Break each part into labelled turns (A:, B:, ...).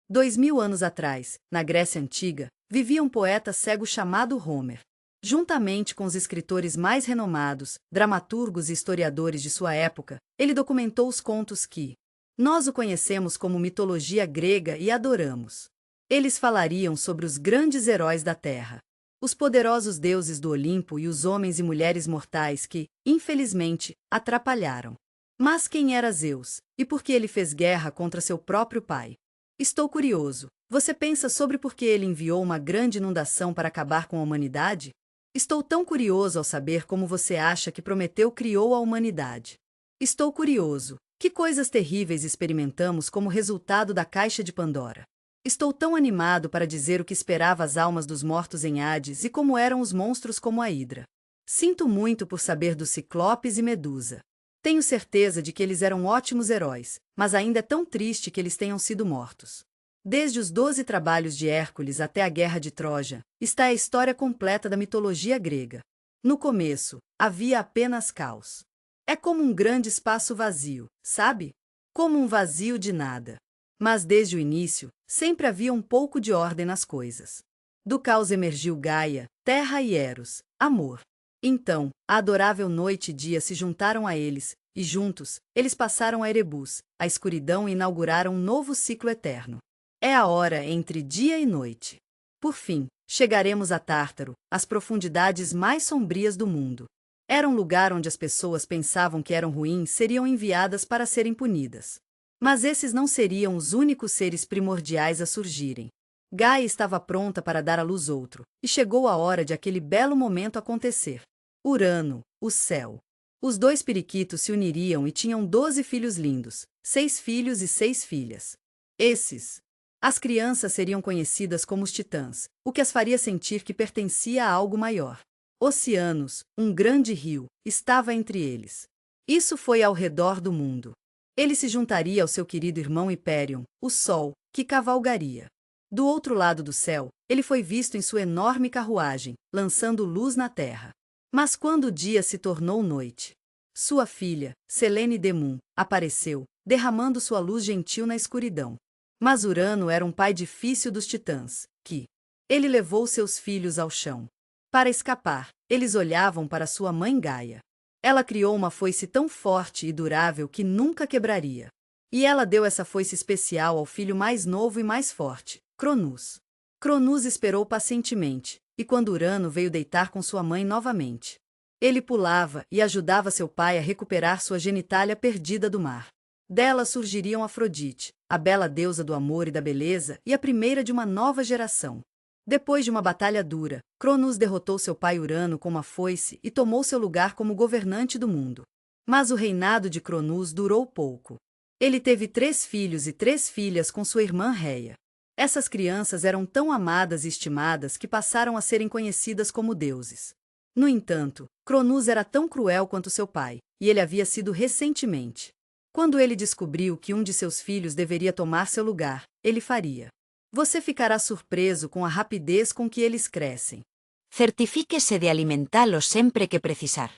A: 2000 anos atrás, na Grécia Antiga, vivia um poeta cego chamado Homer. Juntamente com os escritores mais renomados, dramaturgos e historiadores de sua época, ele documentou os contos que nós o conhecemos como mitologia grega e adoramos. Eles falariam sobre os grandes heróis da Terra, os poderosos deuses do Olimpo e os homens e mulheres mortais que, infelizmente, atrapalharam. Mas quem era Zeus, e por que ele fez guerra contra seu próprio pai? Estou curioso. Você pensa sobre por que ele enviou uma grande inundação para acabar com a humanidade? Estou tão curioso ao saber como você acha que Prometeu criou a humanidade. Estou curioso. Que coisas terríveis experimentamos como resultado da Caixa de Pandora? Estou tão animado para dizer o que esperava as almas dos mortos em Hades e como eram os monstros como a Hidra. Sinto muito por saber dos Ciclopes e Medusa. Tenho certeza de que eles eram ótimos heróis, mas ainda é tão triste que eles tenham sido mortos. Desde os 12 trabalhos de Hércules até a Guerra de Troja, está a história completa da mitologia grega. No começo, havia apenas caos. É como um grande espaço vazio, sabe? Como um vazio de nada. Mas desde o início, sempre havia um pouco de ordem nas coisas. Do caos emergiu Gaia, Terra e Eros, amor. Então, a adorável noite e dia se juntaram a eles, e juntos, eles passaram a Erebus, a escuridão e inauguraram um novo ciclo eterno. É a hora entre dia e noite. Por fim, chegaremos a Tártaro, as profundidades mais sombrias do mundo. Era um lugar onde as pessoas pensavam que eram ruins seriam enviadas para serem punidas. Mas esses não seriam os únicos seres primordiais a surgirem. Gaia estava pronta para dar à luz outro, e chegou a hora de aquele belo momento acontecer. Urano, o céu. Os 2 periquitos se uniriam e tinham 12 filhos lindos, 6 filhos e 6 filhas. As crianças seriam conhecidas como os titãs, o que as faria sentir que pertencia a algo maior. Oceanos, um grande rio, estava entre eles. Isso foi ao redor do mundo. Ele se juntaria ao seu querido irmão Hiperion, o Sol, que cavalgaria. Do outro lado do céu, ele foi visto em sua enorme carruagem, lançando luz na terra. Mas quando o dia se tornou noite, sua filha, Selene Demum, apareceu, derramando sua luz gentil na escuridão. Mas Urano era um pai difícil dos titãs, que ele levou seus filhos ao chão. Para escapar, eles olhavam para sua mãe Gaia. Ela criou uma foice tão forte e durável que nunca quebraria. E ela deu essa foice especial ao filho mais novo e mais forte, Cronos. Cronos esperou pacientemente, e quando Urano veio deitar com sua mãe novamente, ele pulava e ajudava seu pai a recuperar sua genitália perdida do mar. Dela surgiriam Afrodite, a bela deusa do amor e da beleza e a primeira de uma nova geração. Depois de uma batalha dura, Cronos derrotou seu pai Urano com uma foice e tomou seu lugar como governante do mundo. Mas o reinado de Cronos durou pouco. Ele teve 3 filhos e 3 filhas com sua irmã Reia. Essas crianças eram tão amadas e estimadas que passaram a serem conhecidas como deuses. No entanto, Cronos era tão cruel quanto seu pai, e ele havia sido recentemente. Quando ele descobriu que um de seus filhos deveria tomar seu lugar, ele faria. Você ficará surpreso com a rapidez com que eles crescem.
B: Certifíquese de alimentá-los sempre que precisar.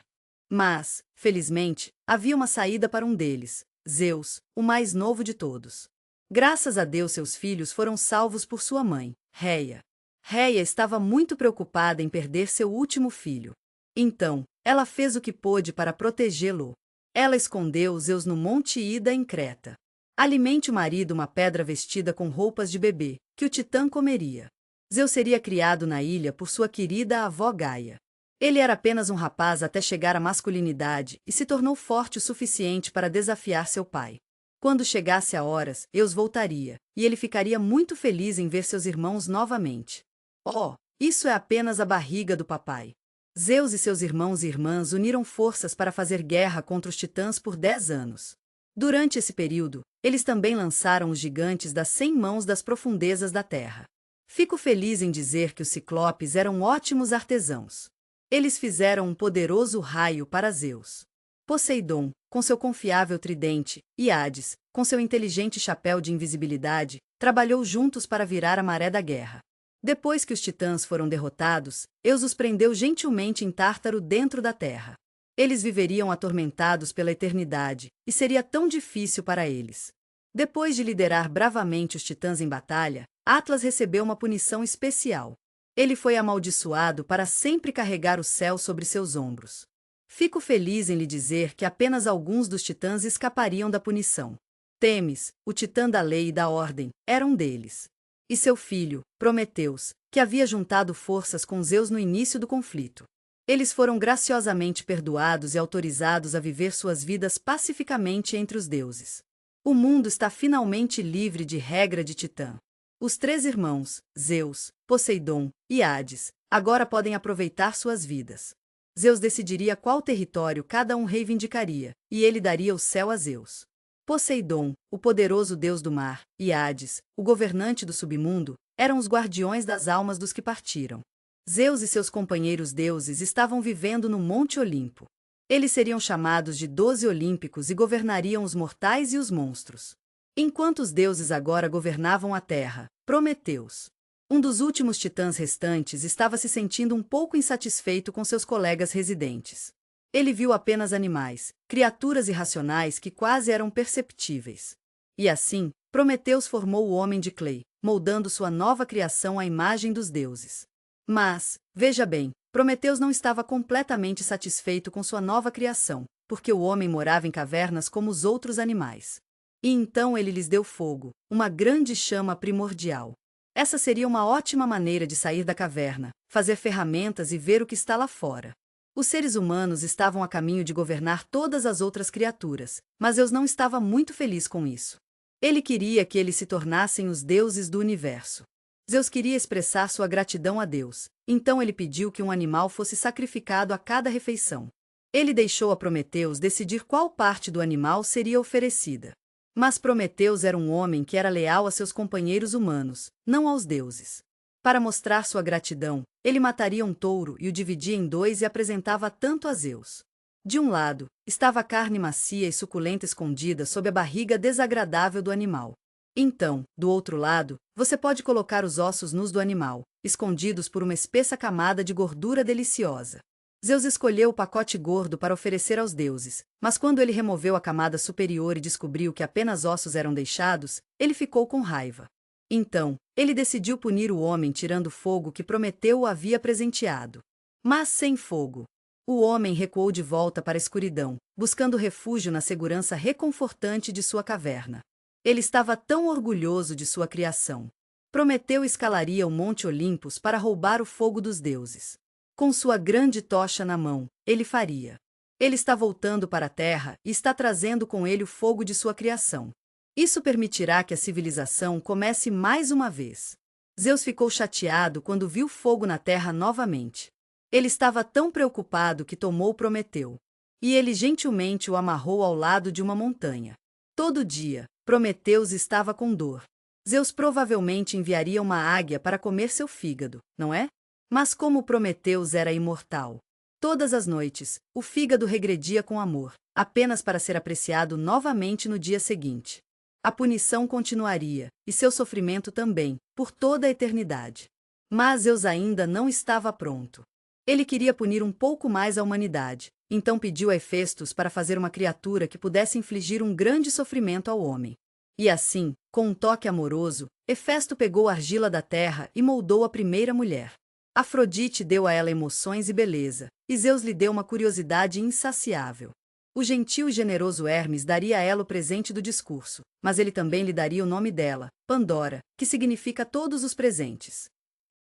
A: Mas, felizmente, havia uma saída para um deles, Zeus, o mais novo de todos. Graças a Deus seus filhos foram salvos por sua mãe, Reia. Reia estava muito preocupada em perder seu último filho. Então, ela fez o que pôde para protegê-lo. Ela escondeu Zeus no Monte Ida em Creta. Alimente o marido uma pedra vestida com roupas de bebê, que o titã comeria. Zeus seria criado na ilha por sua querida avó Gaia. Ele era apenas um rapaz até chegar à masculinidade e se tornou forte o suficiente para desafiar seu pai. Quando chegasse a horas, Eus voltaria, e ele ficaria muito feliz em ver seus irmãos novamente. Oh, isso é apenas a barriga do papai. Zeus e seus irmãos e irmãs uniram forças para fazer guerra contra os titãs por 10 anos. Durante esse período, eles também lançaram os gigantes das 100 mãos das profundezas da terra. Fico feliz em dizer que os ciclopes eram ótimos artesãos. Eles fizeram um poderoso raio para Zeus. Poseidon, com seu confiável tridente, e Hades, com seu inteligente chapéu de invisibilidade, trabalhou juntos para virar a maré da guerra. Depois que os titãs foram derrotados, Eus os prendeu gentilmente em Tártaro dentro da terra. Eles viveriam atormentados pela eternidade, e seria tão difícil para eles. Depois de liderar bravamente os titãs em batalha, Atlas recebeu uma punição especial. Ele foi amaldiçoado para sempre carregar o céu sobre seus ombros. Fico feliz em lhe dizer que apenas alguns dos titãs escapariam da punição. Temis, o titã da lei e da ordem, era um deles. E seu filho, Prometeus, que havia juntado forças com Zeus no início do conflito. Eles foram graciosamente perdoados e autorizados a viver suas vidas pacificamente entre os deuses. O mundo está finalmente livre de regra de Titã. Os três irmãos, Zeus, Poseidon e Hades, agora podem aproveitar suas vidas. Zeus decidiria qual território cada um reivindicaria, e ele daria o céu a Zeus. Poseidon, o poderoso deus do mar, e Hades, o governante do submundo, eram os guardiões das almas dos que partiram. Zeus e seus companheiros deuses estavam vivendo no Monte Olimpo. Eles seriam chamados de 12 Olímpicos e governariam os mortais e os monstros. Enquanto os deuses agora governavam a terra, Prometeus, um dos últimos titãs restantes, estava se sentindo um pouco insatisfeito com seus colegas residentes. Ele viu apenas animais, criaturas irracionais que quase eram perceptíveis. E assim, Prometeus formou o Homem de Clay, moldando sua nova criação à imagem dos deuses. Mas, veja bem, Prometeus não estava completamente satisfeito com sua nova criação, porque o homem morava em cavernas como os outros animais. E então ele lhes deu fogo, uma grande chama primordial. Essa seria uma ótima maneira de sair da caverna, fazer ferramentas e ver o que está lá fora. Os seres humanos estavam a caminho de governar todas as outras criaturas, mas Zeus não estava muito feliz com isso. Ele queria que eles se tornassem os deuses do universo. Zeus queria expressar sua gratidão a Deus, então ele pediu que um animal fosse sacrificado a cada refeição. Ele deixou a Prometeus decidir qual parte do animal seria oferecida. Mas Prometeus era um homem que era leal a seus companheiros humanos, não aos deuses. Para mostrar sua gratidão, ele mataria um touro e o dividia em dois e apresentava tanto a Zeus. De um lado, estava a carne macia e suculenta escondida sob a barriga desagradável do animal. Então, do outro lado, você pode colocar os ossos nus do animal, escondidos por uma espessa camada de gordura deliciosa. Zeus escolheu o pacote gordo para oferecer aos deuses, mas quando ele removeu a camada superior e descobriu que apenas ossos eram deixados, ele ficou com raiva. Então, ele decidiu punir o homem tirando o fogo que Prometeu o havia presenteado. Mas sem fogo. O homem recuou de volta para a escuridão, buscando refúgio na segurança reconfortante de sua caverna. Ele estava tão orgulhoso de sua criação. Prometeu escalaria o Monte Olympus para roubar o fogo dos deuses. Com sua grande tocha na mão, ele faria. Ele está voltando para a Terra e está trazendo com ele o fogo de sua criação. Isso permitirá que a civilização comece mais uma vez. Zeus ficou chateado quando viu fogo na Terra novamente. Ele estava tão preocupado que tomou Prometeu. E ele gentilmente o amarrou ao lado de uma montanha. Todo dia, Prometeus estava com dor. Zeus provavelmente enviaria uma águia para comer seu fígado, não é? Mas como Prometeus era imortal, todas as noites, o fígado regredia com amor, apenas para ser apreciado novamente no dia seguinte. A punição continuaria, e seu sofrimento também, por toda a eternidade. Mas Zeus ainda não estava pronto. Ele queria punir um pouco mais a humanidade, então pediu a Hefestos para fazer uma criatura que pudesse infligir um grande sofrimento ao homem. E assim, com um toque amoroso, Hefesto pegou a argila da terra e moldou a primeira mulher. Afrodite deu a ela emoções e beleza, e Zeus lhe deu uma curiosidade insaciável. O gentil e generoso Hermes daria a ela o presente do discurso, mas ele também lhe daria o nome dela, Pandora, que significa todos os presentes.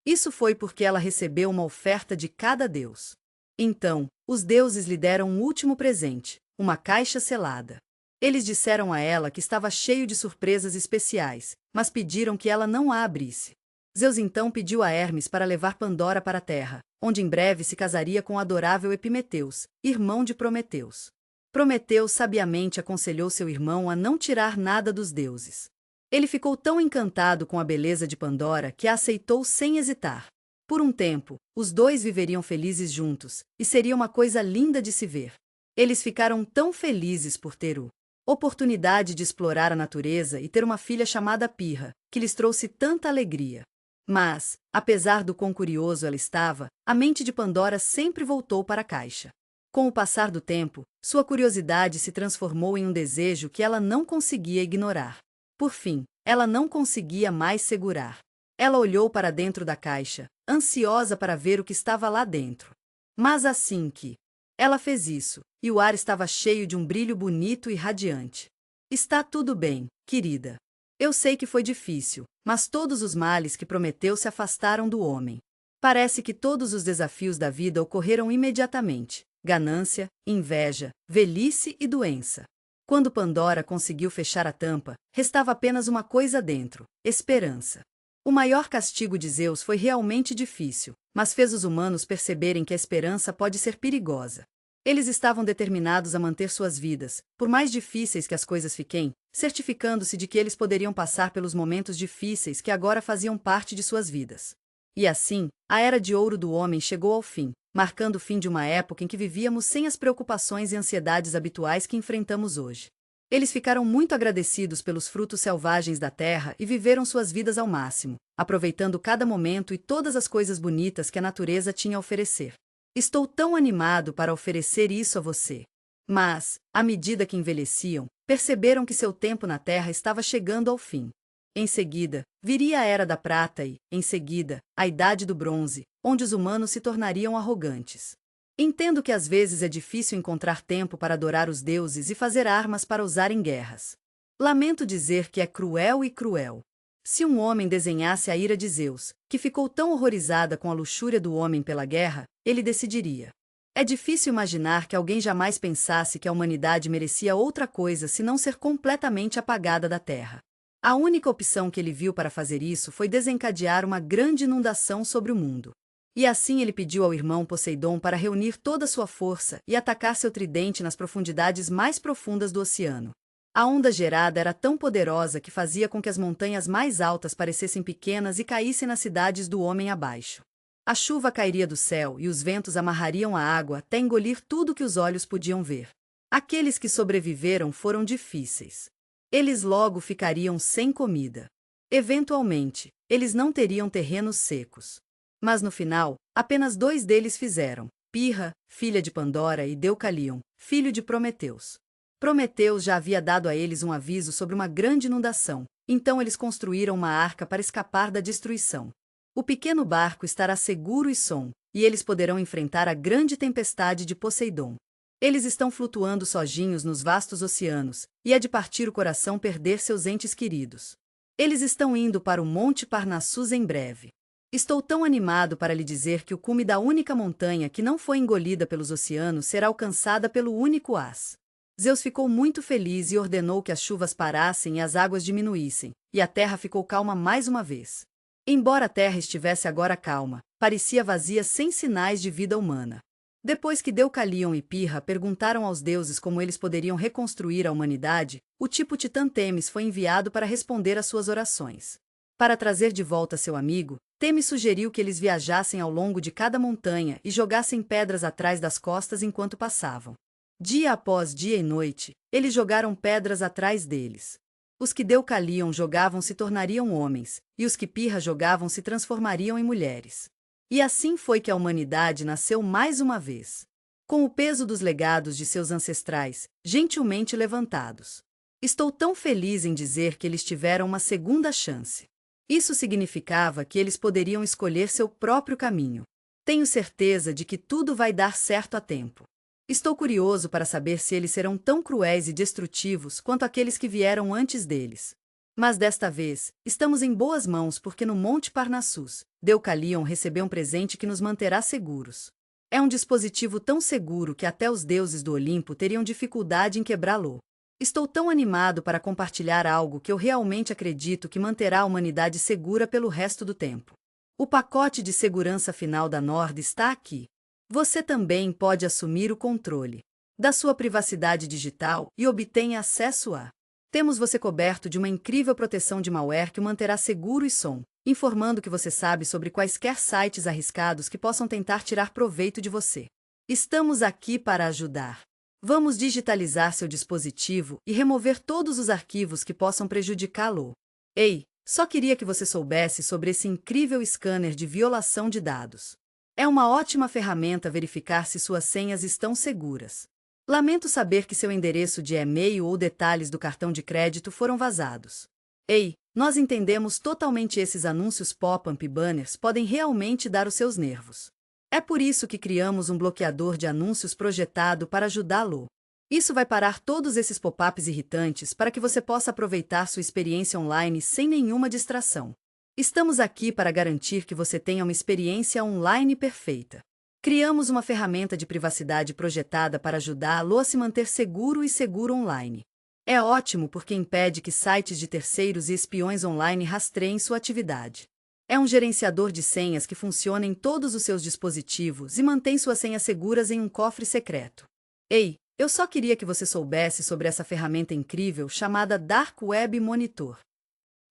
A: Isso foi porque ela recebeu uma oferta de cada deus. Então, os deuses lhe deram um último presente, uma caixa selada. Eles disseram a ela que estava cheio de surpresas especiais, mas pediram que ela não a abrisse. Zeus então pediu a Hermes para levar Pandora para a terra, onde em breve se casaria com o adorável Epimeteus, irmão de Prometeus. Prometeus sabiamente aconselhou seu irmão a não tirar nada dos deuses. Ele ficou tão encantado com a beleza de Pandora que a aceitou sem hesitar. Por um tempo, os dois viveriam felizes juntos, e seria uma coisa linda de se ver. Eles ficaram tão felizes por ter a oportunidade de explorar a natureza e ter uma filha chamada Pirra, que lhes trouxe tanta alegria. Mas, apesar do quão curioso ela estava, a mente de Pandora sempre voltou para a caixa. Com o passar do tempo, sua curiosidade se transformou em um desejo que ela não conseguia ignorar. Por fim, ela não conseguia mais segurar. Ela olhou para dentro da caixa, ansiosa para ver o que estava lá dentro. Mas assim que ela fez isso, e o ar estava cheio de um brilho bonito e radiante. Está tudo bem, querida. Eu sei que foi difícil, mas todos os males que prometeu se afastaram do homem. Parece que todos os desafios da vida ocorreram imediatamente: ganância, inveja, velhice e doença. Quando Pandora conseguiu fechar a tampa, restava apenas uma coisa dentro: esperança. O maior castigo de Zeus foi realmente difícil, mas fez os humanos perceberem que a esperança pode ser perigosa. Eles estavam determinados a manter suas vidas, por mais difíceis que as coisas fiquem, certificando-se de que eles poderiam passar pelos momentos difíceis que agora faziam parte de suas vidas. E assim, a Era de Ouro do Homem chegou ao fim, marcando o fim de uma época em que vivíamos sem as preocupações e ansiedades habituais que enfrentamos hoje. Eles ficaram muito agradecidos pelos frutos selvagens da terra e viveram suas vidas ao máximo, aproveitando cada momento e todas as coisas bonitas que a natureza tinha a oferecer. Estou tão animado para oferecer isso a você. Mas, à medida que envelheciam, perceberam que seu tempo na Terra estava chegando ao fim. Em seguida, viria a Era da Prata e, em seguida, a Idade do Bronze, onde os humanos se tornariam arrogantes. Entendo que às vezes é difícil encontrar tempo para adorar os deuses e fazer armas para usar em guerras. Lamento dizer que é cruel e cruel. Se um homem desenhasse a ira de Zeus, que ficou tão horrorizada com a luxúria do homem pela guerra, ele decidiria. É difícil imaginar que alguém jamais pensasse que a humanidade merecia outra coisa senão ser completamente apagada da terra. A única opção que ele viu para fazer isso foi desencadear uma grande inundação sobre o mundo. E assim ele pediu ao irmão Poseidon para reunir toda sua força e atacar seu tridente nas profundidades mais profundas do oceano. A onda gerada era tão poderosa que fazia com que as montanhas mais altas parecessem pequenas e caíssem nas cidades do homem abaixo. A chuva cairia do céu e os ventos amarrariam a água até engolir tudo que os olhos podiam ver. Aqueles que sobreviveram foram difíceis. Eles logo ficariam sem comida. Eventualmente, eles não teriam terrenos secos. Mas no final, apenas 2 deles fizeram: Pirra, filha de Pandora, e Deucalion, filho de Prometeus. Prometeus já havia dado a eles um aviso sobre uma grande inundação, então eles construíram uma arca para escapar da destruição. O pequeno barco estará seguro e som, e eles poderão enfrentar a grande tempestade de Poseidon. Eles estão flutuando sozinhos nos vastos oceanos, e é de partir o coração perder seus entes queridos. Eles estão indo para o Monte Parnassus em breve. Estou tão animado para lhe dizer que o cume da única montanha que não foi engolida pelos oceanos será alcançada pelo único As. Zeus ficou muito feliz e ordenou que as chuvas parassem e as águas diminuíssem, e a terra ficou calma mais uma vez. Embora a terra estivesse agora calma, parecia vazia sem sinais de vida humana. Depois que Deucalion e Pirra perguntaram aos deuses como eles poderiam reconstruir a humanidade, o tipo Titã Temis foi enviado para responder às suas orações. Para trazer de volta seu amigo, Temis sugeriu que eles viajassem ao longo de cada montanha e jogassem pedras atrás das costas enquanto passavam. Dia após dia e noite, eles jogaram pedras atrás deles. Os que Deucalion jogavam se tornariam homens, e os que Pirra jogavam se transformariam em mulheres. E assim foi que a humanidade nasceu mais uma vez. Com o peso dos legados de seus ancestrais, gentilmente levantados. Estou tão feliz em dizer que eles tiveram uma segunda chance. Isso significava que eles poderiam escolher seu próprio caminho. Tenho certeza de que tudo vai dar certo a tempo. Estou curioso para saber se eles serão tão cruéis e destrutivos quanto aqueles que vieram antes deles. Mas desta vez, estamos em boas mãos porque no Monte Parnassus, Deucalion recebeu um presente que nos manterá seguros. É um dispositivo tão seguro que até os deuses do Olimpo teriam dificuldade em quebrá-lo. Estou tão animado para compartilhar algo que eu realmente acredito que manterá a humanidade segura pelo resto do tempo. O pacote de segurança final da Nord está aqui. Você também pode assumir o controle da sua privacidade digital e obtenha acesso a. Temos você coberto de uma incrível proteção de malware que o manterá seguro e som, informando que você sabe sobre quaisquer sites arriscados que possam tentar tirar proveito de você. Estamos aqui para ajudar. Vamos digitalizar seu dispositivo e remover todos os arquivos que possam prejudicá-lo. Ei, só queria que você soubesse sobre esse incrível scanner de violação de dados. É uma ótima ferramenta verificar se suas senhas estão seguras. Lamento saber que seu endereço de e-mail ou detalhes do cartão de crédito foram vazados. Ei, nós entendemos totalmente esses anúncios pop-up e banners podem realmente dar os seus nervos. É por isso que criamos um bloqueador de anúncios projetado para ajudá-lo. Isso vai parar todos esses pop-ups irritantes para que você possa aproveitar sua experiência online sem nenhuma distração. Estamos aqui para garantir que você tenha uma experiência online perfeita. Criamos uma ferramenta de privacidade projetada para ajudá-lo a se manter seguro e seguro online. É ótimo porque impede que sites de terceiros e espiões online rastreiem sua atividade. É um gerenciador de senhas que funciona em todos os seus dispositivos e mantém suas senhas seguras em um cofre secreto. Ei, eu só queria que você soubesse sobre essa ferramenta incrível chamada Dark Web Monitor.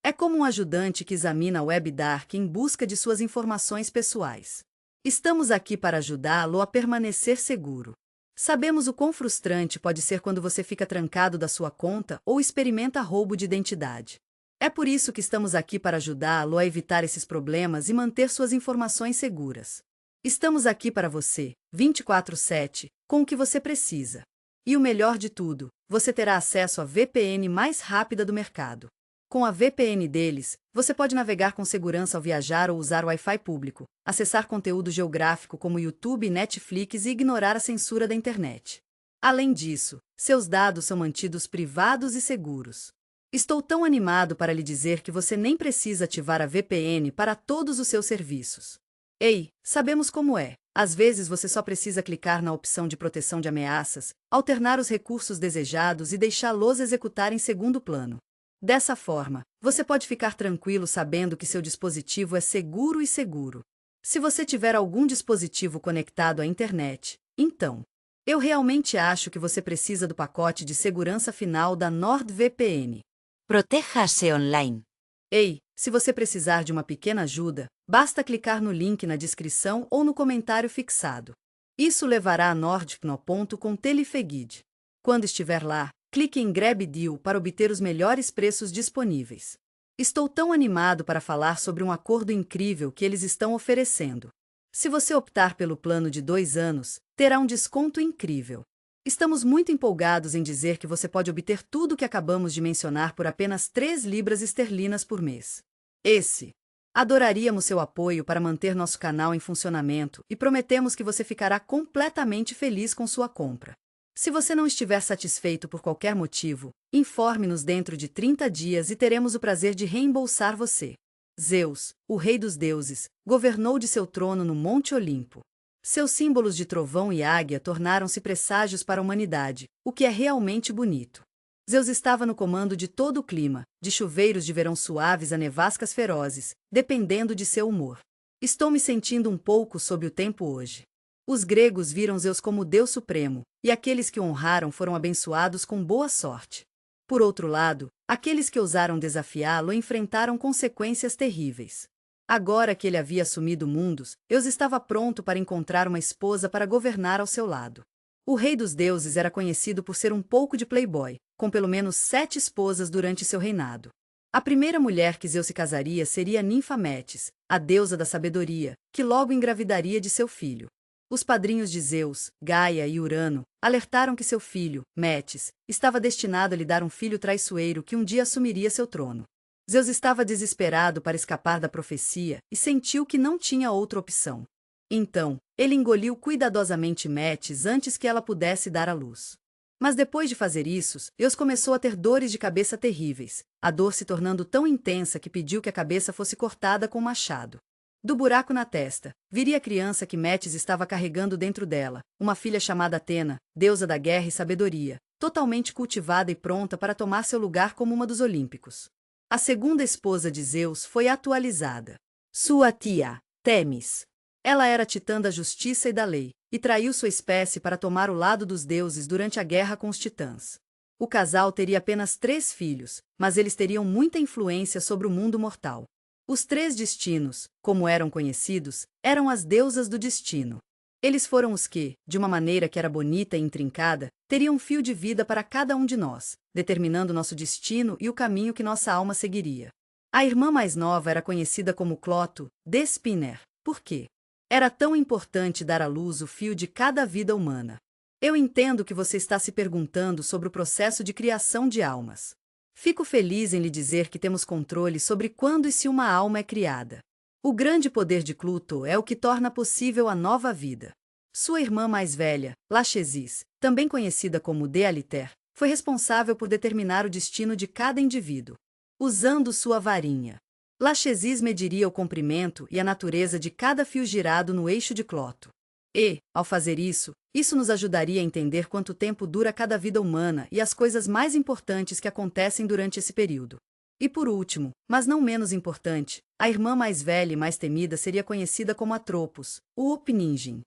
A: É como um ajudante que examina a Web Dark em busca de suas informações pessoais. Estamos aqui para ajudá-lo a permanecer seguro. Sabemos o quão frustrante pode ser quando você fica trancado da sua conta ou experimenta roubo de identidade. É por isso que estamos aqui para ajudá-lo a evitar esses problemas e manter suas informações seguras. Estamos aqui para você, 24/7, com o que você precisa. E o melhor de tudo, você terá acesso à VPN mais rápida do mercado. Com a VPN deles, você pode navegar com segurança ao viajar ou usar Wi-Fi público, acessar conteúdo geográfico como YouTube e Netflix e ignorar a censura da internet. Além disso, seus dados são mantidos privados e seguros. Estou tão animado para lhe dizer que você nem precisa ativar a VPN para todos os seus serviços. Ei, sabemos como é. Às vezes você só precisa clicar na opção de proteção de ameaças, alternar os recursos desejados e deixá-los executar em segundo plano. Dessa forma, você pode ficar tranquilo sabendo que seu dispositivo é seguro e seguro. Se você tiver algum dispositivo conectado à internet, então, eu realmente acho que você precisa do pacote de segurança final da NordVPN.
B: Protéjase online.
A: Ei, se você precisar de uma pequena ajuda, basta clicar no link na descrição ou no comentário fixado. Isso levará a nordpno.com Telefeguide. Quando estiver lá, clique em Grab Deal para obter os melhores preços disponíveis. Estou tão animado para falar sobre um acordo incrível que eles estão oferecendo. Se você optar pelo plano de 2 anos, terá um desconto incrível. Estamos muito empolgados em dizer que você pode obter tudo o que acabamos de mencionar por apenas 3 libras esterlinas por mês. Adoraríamos seu apoio para manter nosso canal em funcionamento e prometemos que você ficará completamente feliz com sua compra. Se você não estiver satisfeito por qualquer motivo, informe-nos dentro de 30 dias e teremos o prazer de reembolsar você. Zeus, o rei dos deuses, governou de seu trono no Monte Olimpo. Seus símbolos de trovão e águia tornaram-se presságios para a humanidade, o que é realmente bonito. Zeus estava no comando de todo o clima, de chuveiros de verão suaves a nevascas ferozes, dependendo de seu humor. Estou me sentindo um pouco sob o tempo hoje. Os gregos viram Zeus como Deus Supremo, e aqueles que o honraram foram abençoados com boa sorte. Por outro lado, aqueles que ousaram desafiá-lo enfrentaram consequências terríveis. Agora que ele havia assumido mundos, Zeus estava pronto para encontrar uma esposa para governar ao seu lado. O rei dos deuses era conhecido por ser um pouco de playboy, com pelo menos 7 esposas durante seu reinado. A primeira mulher que Zeus se casaria seria Ninfa Metis, a deusa da sabedoria, que logo engravidaria de seu filho. Os padrinhos de Zeus, Gaia e Urano, alertaram que seu filho, Metis, estava destinado a lhe dar um filho traiçoeiro que um dia assumiria seu trono. Zeus estava desesperado para escapar da profecia e sentiu que não tinha outra opção. Então, ele engoliu cuidadosamente Metis antes que ela pudesse dar à luz. Mas depois de fazer isso, Zeus começou a ter dores de cabeça terríveis, a dor se tornando tão intensa que pediu que a cabeça fosse cortada com um machado. Do buraco na testa, viria a criança que Metis estava carregando dentro dela, uma filha chamada Atena, deusa da guerra e sabedoria, totalmente cultivada e pronta para tomar seu lugar como uma dos olímpicos. A segunda esposa de Zeus foi atualizada. Sua tia, Temis. Ela era titã da justiça e da lei, e traiu sua espécie para tomar o lado dos deuses durante a guerra com os titãs. O casal teria apenas 3 filhos, mas eles teriam muita influência sobre o mundo mortal. Os 3 destinos, como eram conhecidos, eram as deusas do destino. Eles foram os que, de uma maneira que era bonita e intrincada, teriam um fio de vida para cada um de nós, determinando nosso destino e o caminho que nossa alma seguiria. A irmã mais nova era conhecida como Cloto, de Spinner. Por quê? Era tão importante dar à luz o fio de cada vida humana. Eu entendo que você está se perguntando sobre o processo de criação de almas. Fico feliz em lhe dizer que temos controle sobre quando e se uma alma é criada. O grande poder de Cluto é o que torna possível a nova vida. Sua irmã mais velha, Lachesis, também conhecida como Déaliter, foi responsável por determinar o destino de cada indivíduo. Usando sua varinha, Lachesis mediria o comprimento e a natureza de cada fio girado no eixo de Cloto. E, ao fazer isso nos ajudaria a entender quanto tempo dura cada vida humana e as coisas mais importantes que acontecem durante esse período. E por último, mas não menos importante, a irmã mais velha e mais temida seria conhecida como Atropos, o Upningin.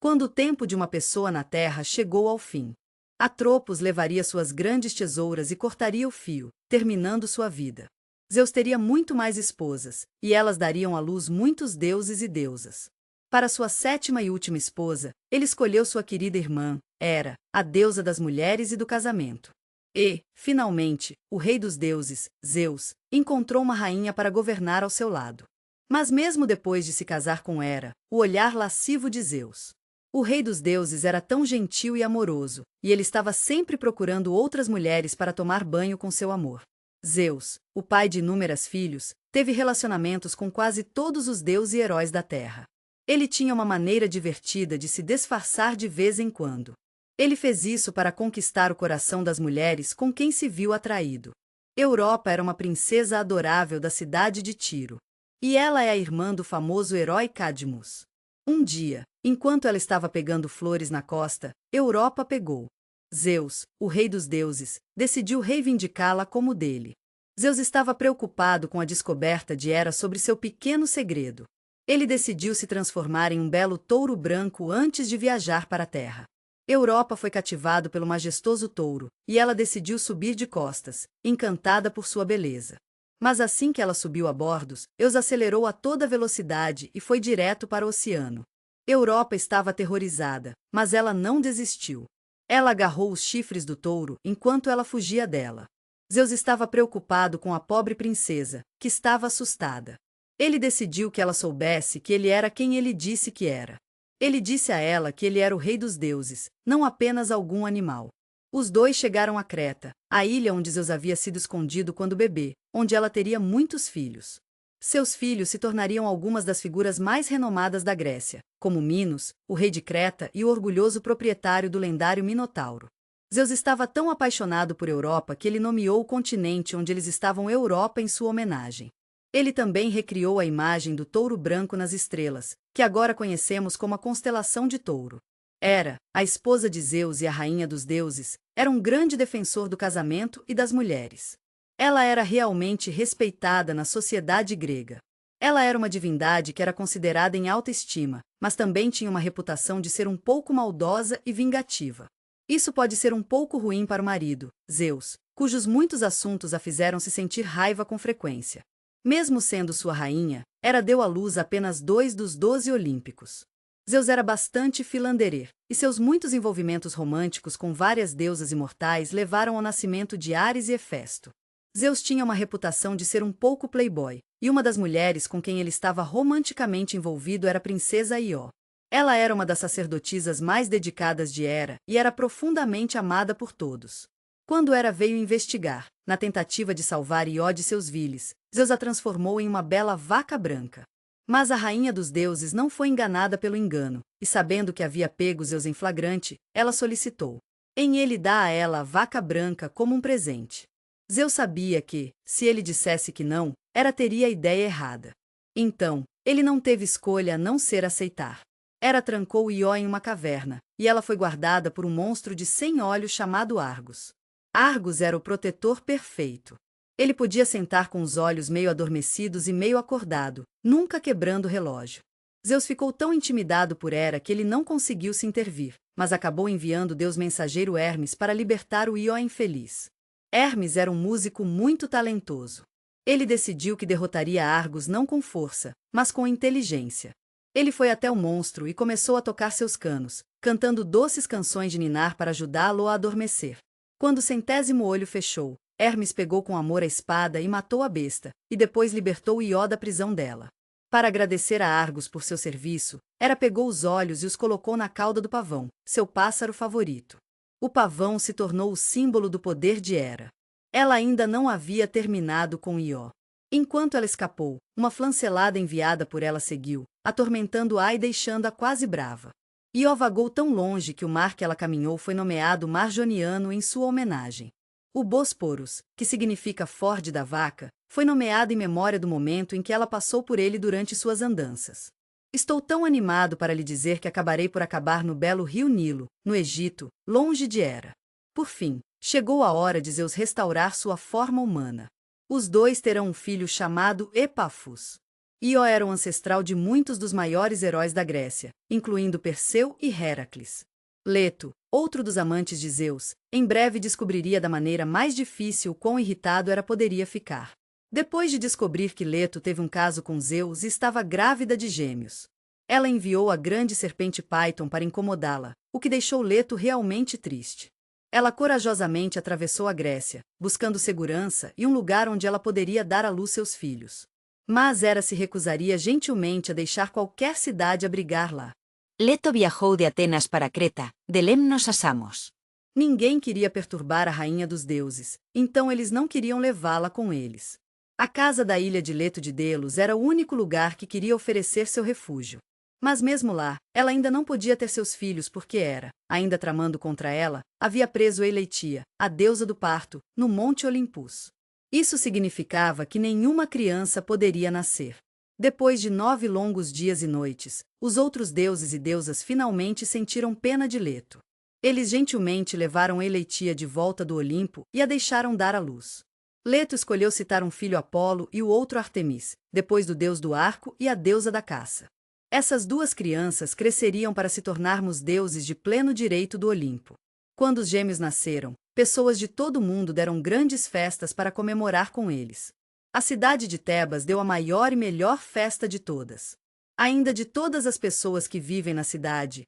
A: Quando o tempo de uma pessoa na Terra chegou ao fim, Atropos levaria suas grandes tesouras e cortaria o fio, terminando sua vida. Zeus teria muito mais esposas, e elas dariam à luz muitos deuses e deusas. Para sua sétima e última esposa, ele escolheu sua querida irmã, Hera, a deusa das mulheres e do casamento. E, finalmente, o rei dos deuses, Zeus, encontrou uma rainha para governar ao seu lado. Mas mesmo depois de se casar com Hera, o olhar lascivo de Zeus. O rei dos deuses era tão gentil e amoroso, e ele estava sempre procurando outras mulheres para tomar banho com seu amor. Zeus, o pai de inúmeros filhos, teve relacionamentos com quase todos os deuses e heróis da terra. Ele tinha uma maneira divertida de se disfarçar de vez em quando. Ele fez isso para conquistar o coração das mulheres com quem se viu atraído. Europa era uma princesa adorável da cidade de Tiro. E ela é a irmã do famoso herói Cadmus. Um dia, enquanto ela estava pegando flores na costa, Europa pegou. Zeus, o rei dos deuses, decidiu reivindicá-la como dele. Zeus estava preocupado com a descoberta de Hera sobre seu pequeno segredo. Ele decidiu se transformar em um belo touro branco antes de viajar para a Terra. Europa foi cativado pelo majestoso touro, e ela decidiu subir de costas, encantada por sua beleza. Mas assim que ela subiu a bordos, Zeus acelerou a toda velocidade e foi direto para o oceano. Europa estava aterrorizada, mas ela não desistiu. Ela agarrou os chifres do touro enquanto ela fugia dela. Zeus estava preocupado com a pobre princesa, que estava assustada. Ele decidiu que ela soubesse que ele era quem ele disse que era. Ele disse a ela que ele era o rei dos deuses, não apenas algum animal. Os dois chegaram a Creta, a ilha onde Zeus havia sido escondido quando bebê, onde ela teria muitos filhos. Seus filhos se tornariam algumas das figuras mais renomadas da Grécia, como Minos, o rei de Creta e o orgulhoso proprietário do lendário Minotauro. Zeus estava tão apaixonado por Europa que ele nomeou o continente onde eles estavam Europa em sua homenagem. Ele também recriou a imagem do touro branco nas estrelas, que agora conhecemos como a constelação de Touro. Hera, a esposa de Zeus e a rainha dos deuses, era um grande defensor do casamento e das mulheres. Ela era realmente respeitada na sociedade grega. Ela era uma divindade que era considerada em alta estima, mas também tinha uma reputação de ser um pouco maldosa e vingativa. Isso pode ser um pouco ruim para o marido, Zeus, cujos muitos assuntos a fizeram se sentir raiva com frequência. Mesmo sendo sua rainha, Hera deu à luz apenas 2 dos 12 olímpicos. Zeus era bastante filanderer, e seus muitos envolvimentos românticos com várias deusas imortais levaram ao nascimento de Ares e Hefesto. Zeus tinha uma reputação de ser um pouco playboy, e uma das mulheres com quem ele estava romanticamente envolvido era a princesa Ió. Ela era uma das sacerdotisas mais dedicadas de Hera e era profundamente amada por todos. Quando Hera veio investigar, na tentativa de salvar Ió de seus viles, Zeus a transformou em uma bela vaca branca. Mas a rainha dos deuses não foi enganada pelo engano, e sabendo que havia pego Zeus em flagrante, ela solicitou em ele dá a ela a vaca branca como um presente. Zeus sabia que, se ele dissesse que não, Hera teria a ideia errada. Então, ele não teve escolha a não ser aceitar. Hera trancou Ió em uma caverna, e ela foi guardada por um monstro de 100 olhos chamado Argus. Argus era o protetor perfeito. Ele podia sentar com os olhos meio adormecidos e meio acordado, nunca quebrando o relógio. Zeus ficou tão intimidado por Hera que ele não conseguiu se intervir, mas acabou enviando o deus mensageiro Hermes para libertar o Ió infeliz. Hermes era um músico muito talentoso. Ele decidiu que derrotaria Argus não com força, mas com inteligência. Ele foi até o monstro e começou a tocar seus canos, cantando doces canções de ninar para ajudá-lo a adormecer. Quando o 100º olho fechou, Hermes pegou com amor a espada e matou a besta, e depois libertou Ió da prisão dela. Para agradecer a Argus por seu serviço, Hera pegou os olhos e os colocou na cauda do pavão, seu pássaro favorito. O pavão se tornou o símbolo do poder de Hera. Ela ainda não havia terminado com Ió. Enquanto ela escapou, uma flancelada enviada por ela seguiu, atormentando-a e deixando-a quase brava. Ió vagou tão longe que o mar que ela caminhou foi nomeado Mar Joniano em sua homenagem. O Bósporos, que significa Ford da Vaca, foi nomeado em memória do momento em que ela passou por ele durante suas andanças. Estou tão animado para lhe dizer que acabarei por acabar no belo rio Nilo, no Egito, longe de Hera. Por fim, chegou a hora de Zeus restaurar sua forma humana. Os dois terão um filho chamado Epafus. Ió era o ancestral de muitos dos maiores heróis da Grécia, incluindo Perseu e Héracles. Leto, outro dos amantes de Zeus, em breve descobriria da maneira mais difícil quão irritado Hera poderia ficar. Depois de descobrir que Leto teve um caso com Zeus e estava grávida de gêmeos, ela enviou a grande serpente Python para incomodá-la, o que deixou Leto realmente triste. Ela corajosamente atravessou a Grécia, buscando segurança e um lugar onde ela poderia dar à luz seus filhos. Mas Hera se recusaria gentilmente a deixar qualquer cidade abrigar lá.
B: Leto viajó de Atenas para Creta, de Lemnos a Samos.
A: Ninguém queria perturbar a rainha dos deuses, então eles não queriam levá-la com eles. A casa da ilha de Leto de Delos era o único lugar que queria oferecer seu refúgio. Mas mesmo lá, ela ainda não podia ter seus filhos porque Hera, ainda tramando contra ela, havia preso Eileitia, a deusa do parto, no Monte Olimpus. Isso significava que nenhuma criança poderia nascer. Depois de 9 longos dias e noites, os outros deuses e deusas finalmente sentiram pena de Leto. Eles gentilmente levaram Eileitia de volta do Olimpo e a deixaram dar à luz. Leto escolheu citar um filho Apolo e o outro Artemis, depois do deus do arco e a deusa da caça. Essas duas crianças cresceriam para se tornarmos deuses de pleno direito do Olimpo. Quando os gêmeos nasceram, pessoas de todo o mundo deram grandes festas para comemorar com eles. A cidade de Tebas deu a maior e melhor festa de todas. Ainda de todas as pessoas que vivem na cidade,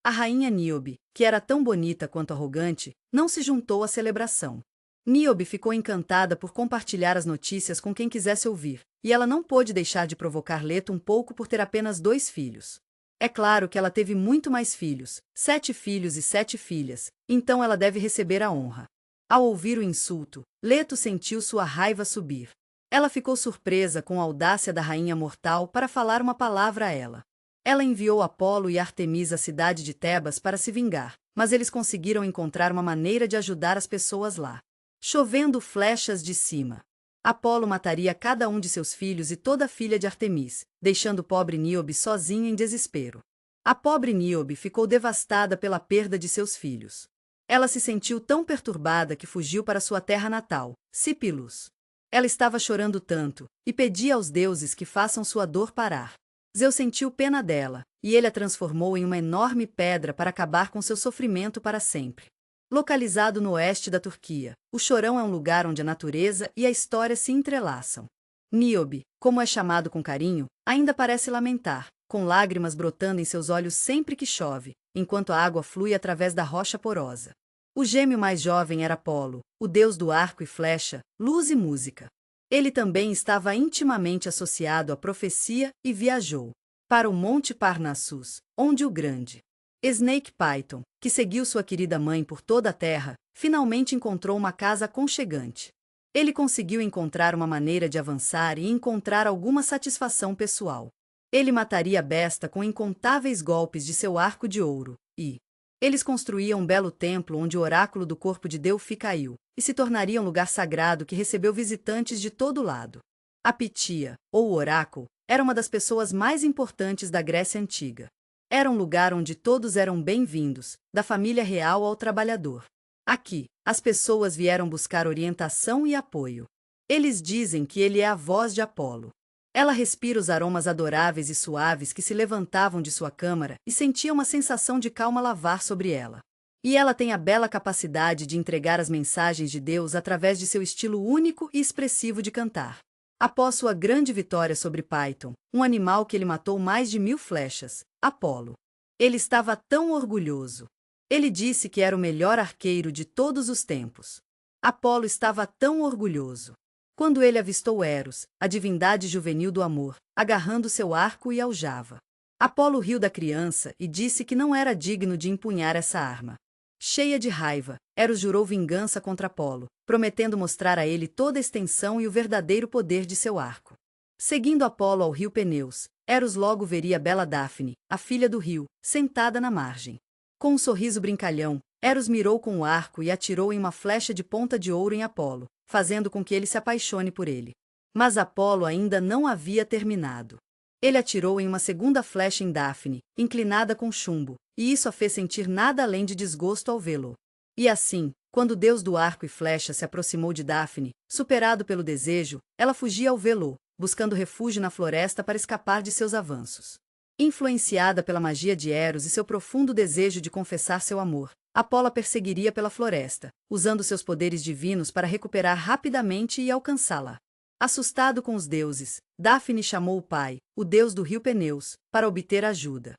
A: a rainha Níobe, que era tão bonita quanto arrogante, não se juntou à celebração. Níobe ficou encantada por compartilhar as notícias com quem quisesse ouvir, e ela não pôde deixar de provocar Leto um pouco por ter apenas 2 filhos. É claro que ela teve muito mais filhos, 7 filhos e 7 filhas, então ela deve receber a honra. Ao ouvir o insulto, Leto sentiu sua raiva subir. Ela ficou surpresa com a audácia da rainha mortal para falar uma palavra a ela. Ela enviou Apolo e Artemis à cidade de Tebas para se vingar, mas eles conseguiram encontrar uma maneira de ajudar as pessoas lá. Chovendo flechas de cima. Apolo mataria cada um de seus filhos e toda a filha de Artemis, deixando o pobre Níobe sozinha em desespero. A pobre Níobe ficou devastada pela perda de seus filhos. Ela se sentiu tão perturbada que fugiu para sua terra natal, Cipilus. Ela estava chorando tanto, e pedia aos deuses que façam sua dor parar. Zeus sentiu pena dela, e ele a transformou em uma enorme pedra para acabar com seu sofrimento para sempre. Localizado no oeste da Turquia, o Chorão é um lugar onde a natureza e a história se entrelaçam. Níobe, como é chamado com carinho, ainda parece lamentar, com lágrimas brotando em seus olhos sempre que chove, enquanto a água flui através da rocha porosa. O gêmeo mais jovem era Apolo, o deus do arco e flecha, luz e música. Ele também estava intimamente associado à profecia e viajou para o Monte Parnassus, onde o grande Snake Python, que seguiu sua querida mãe por toda a terra, finalmente encontrou uma casa aconchegante. Ele conseguiu encontrar uma maneira de avançar e encontrar alguma satisfação pessoal. Ele mataria a besta com incontáveis golpes de seu arco de ouro, e eles construíam um belo templo onde o oráculo do corpo de Delfi caiu, e se tornaria um lugar sagrado que recebeu visitantes de todo lado. A Pitia, ou o oráculo, era uma das pessoas mais importantes da Grécia Antiga. Era um lugar onde todos eram bem-vindos, da família real ao trabalhador. Aqui, as pessoas vieram buscar orientação e apoio. Eles dizem que ele é a voz de Apolo. Ela respira os aromas adoráveis e suaves que se levantavam de sua câmara e sentia uma sensação de calma lavar sobre ela. E ela tem a bela capacidade de entregar as mensagens de Deus através de seu estilo único e expressivo de cantar. Após sua grande vitória sobre Python, um animal que ele matou mais de 1000 flechas, Apolo. Ele estava tão orgulhoso. Ele disse que era o melhor arqueiro de todos os tempos. Apolo estava tão orgulhoso. Quando ele avistou Eros, a divindade juvenil do amor, agarrando seu arco e aljava. Apolo riu da criança e disse que não era digno de empunhar essa arma. Cheia de raiva, Eros jurou vingança contra Apolo, prometendo mostrar a ele toda a extensão e o verdadeiro poder de seu arco. Seguindo Apolo ao rio Peneus, Eros logo veria a bela Dáfne, a filha do rio, sentada na margem. Com um sorriso brincalhão, Eros mirou com o arco e atirou em uma flecha de ponta de ouro em Apolo, fazendo com que ele se apaixone por ele. Mas Apolo ainda não havia terminado. Ele atirou em uma segunda flecha em Dáfne, inclinada com chumbo, e isso a fez sentir nada além de desgosto ao vê-lo. E assim, quando o deus do arco e flecha se aproximou de Dáfne, superado pelo desejo, ela fugia ao vê-lo, buscando refúgio na floresta para escapar de seus avanços. Influenciada pela magia de Eros e seu profundo desejo de confessar seu amor, Apolo a perseguiria pela floresta, usando seus poderes divinos para recuperar rapidamente e alcançá-la. Assustado com os deuses, Dáfne chamou o pai, o deus do rio Peneus, para obter ajuda.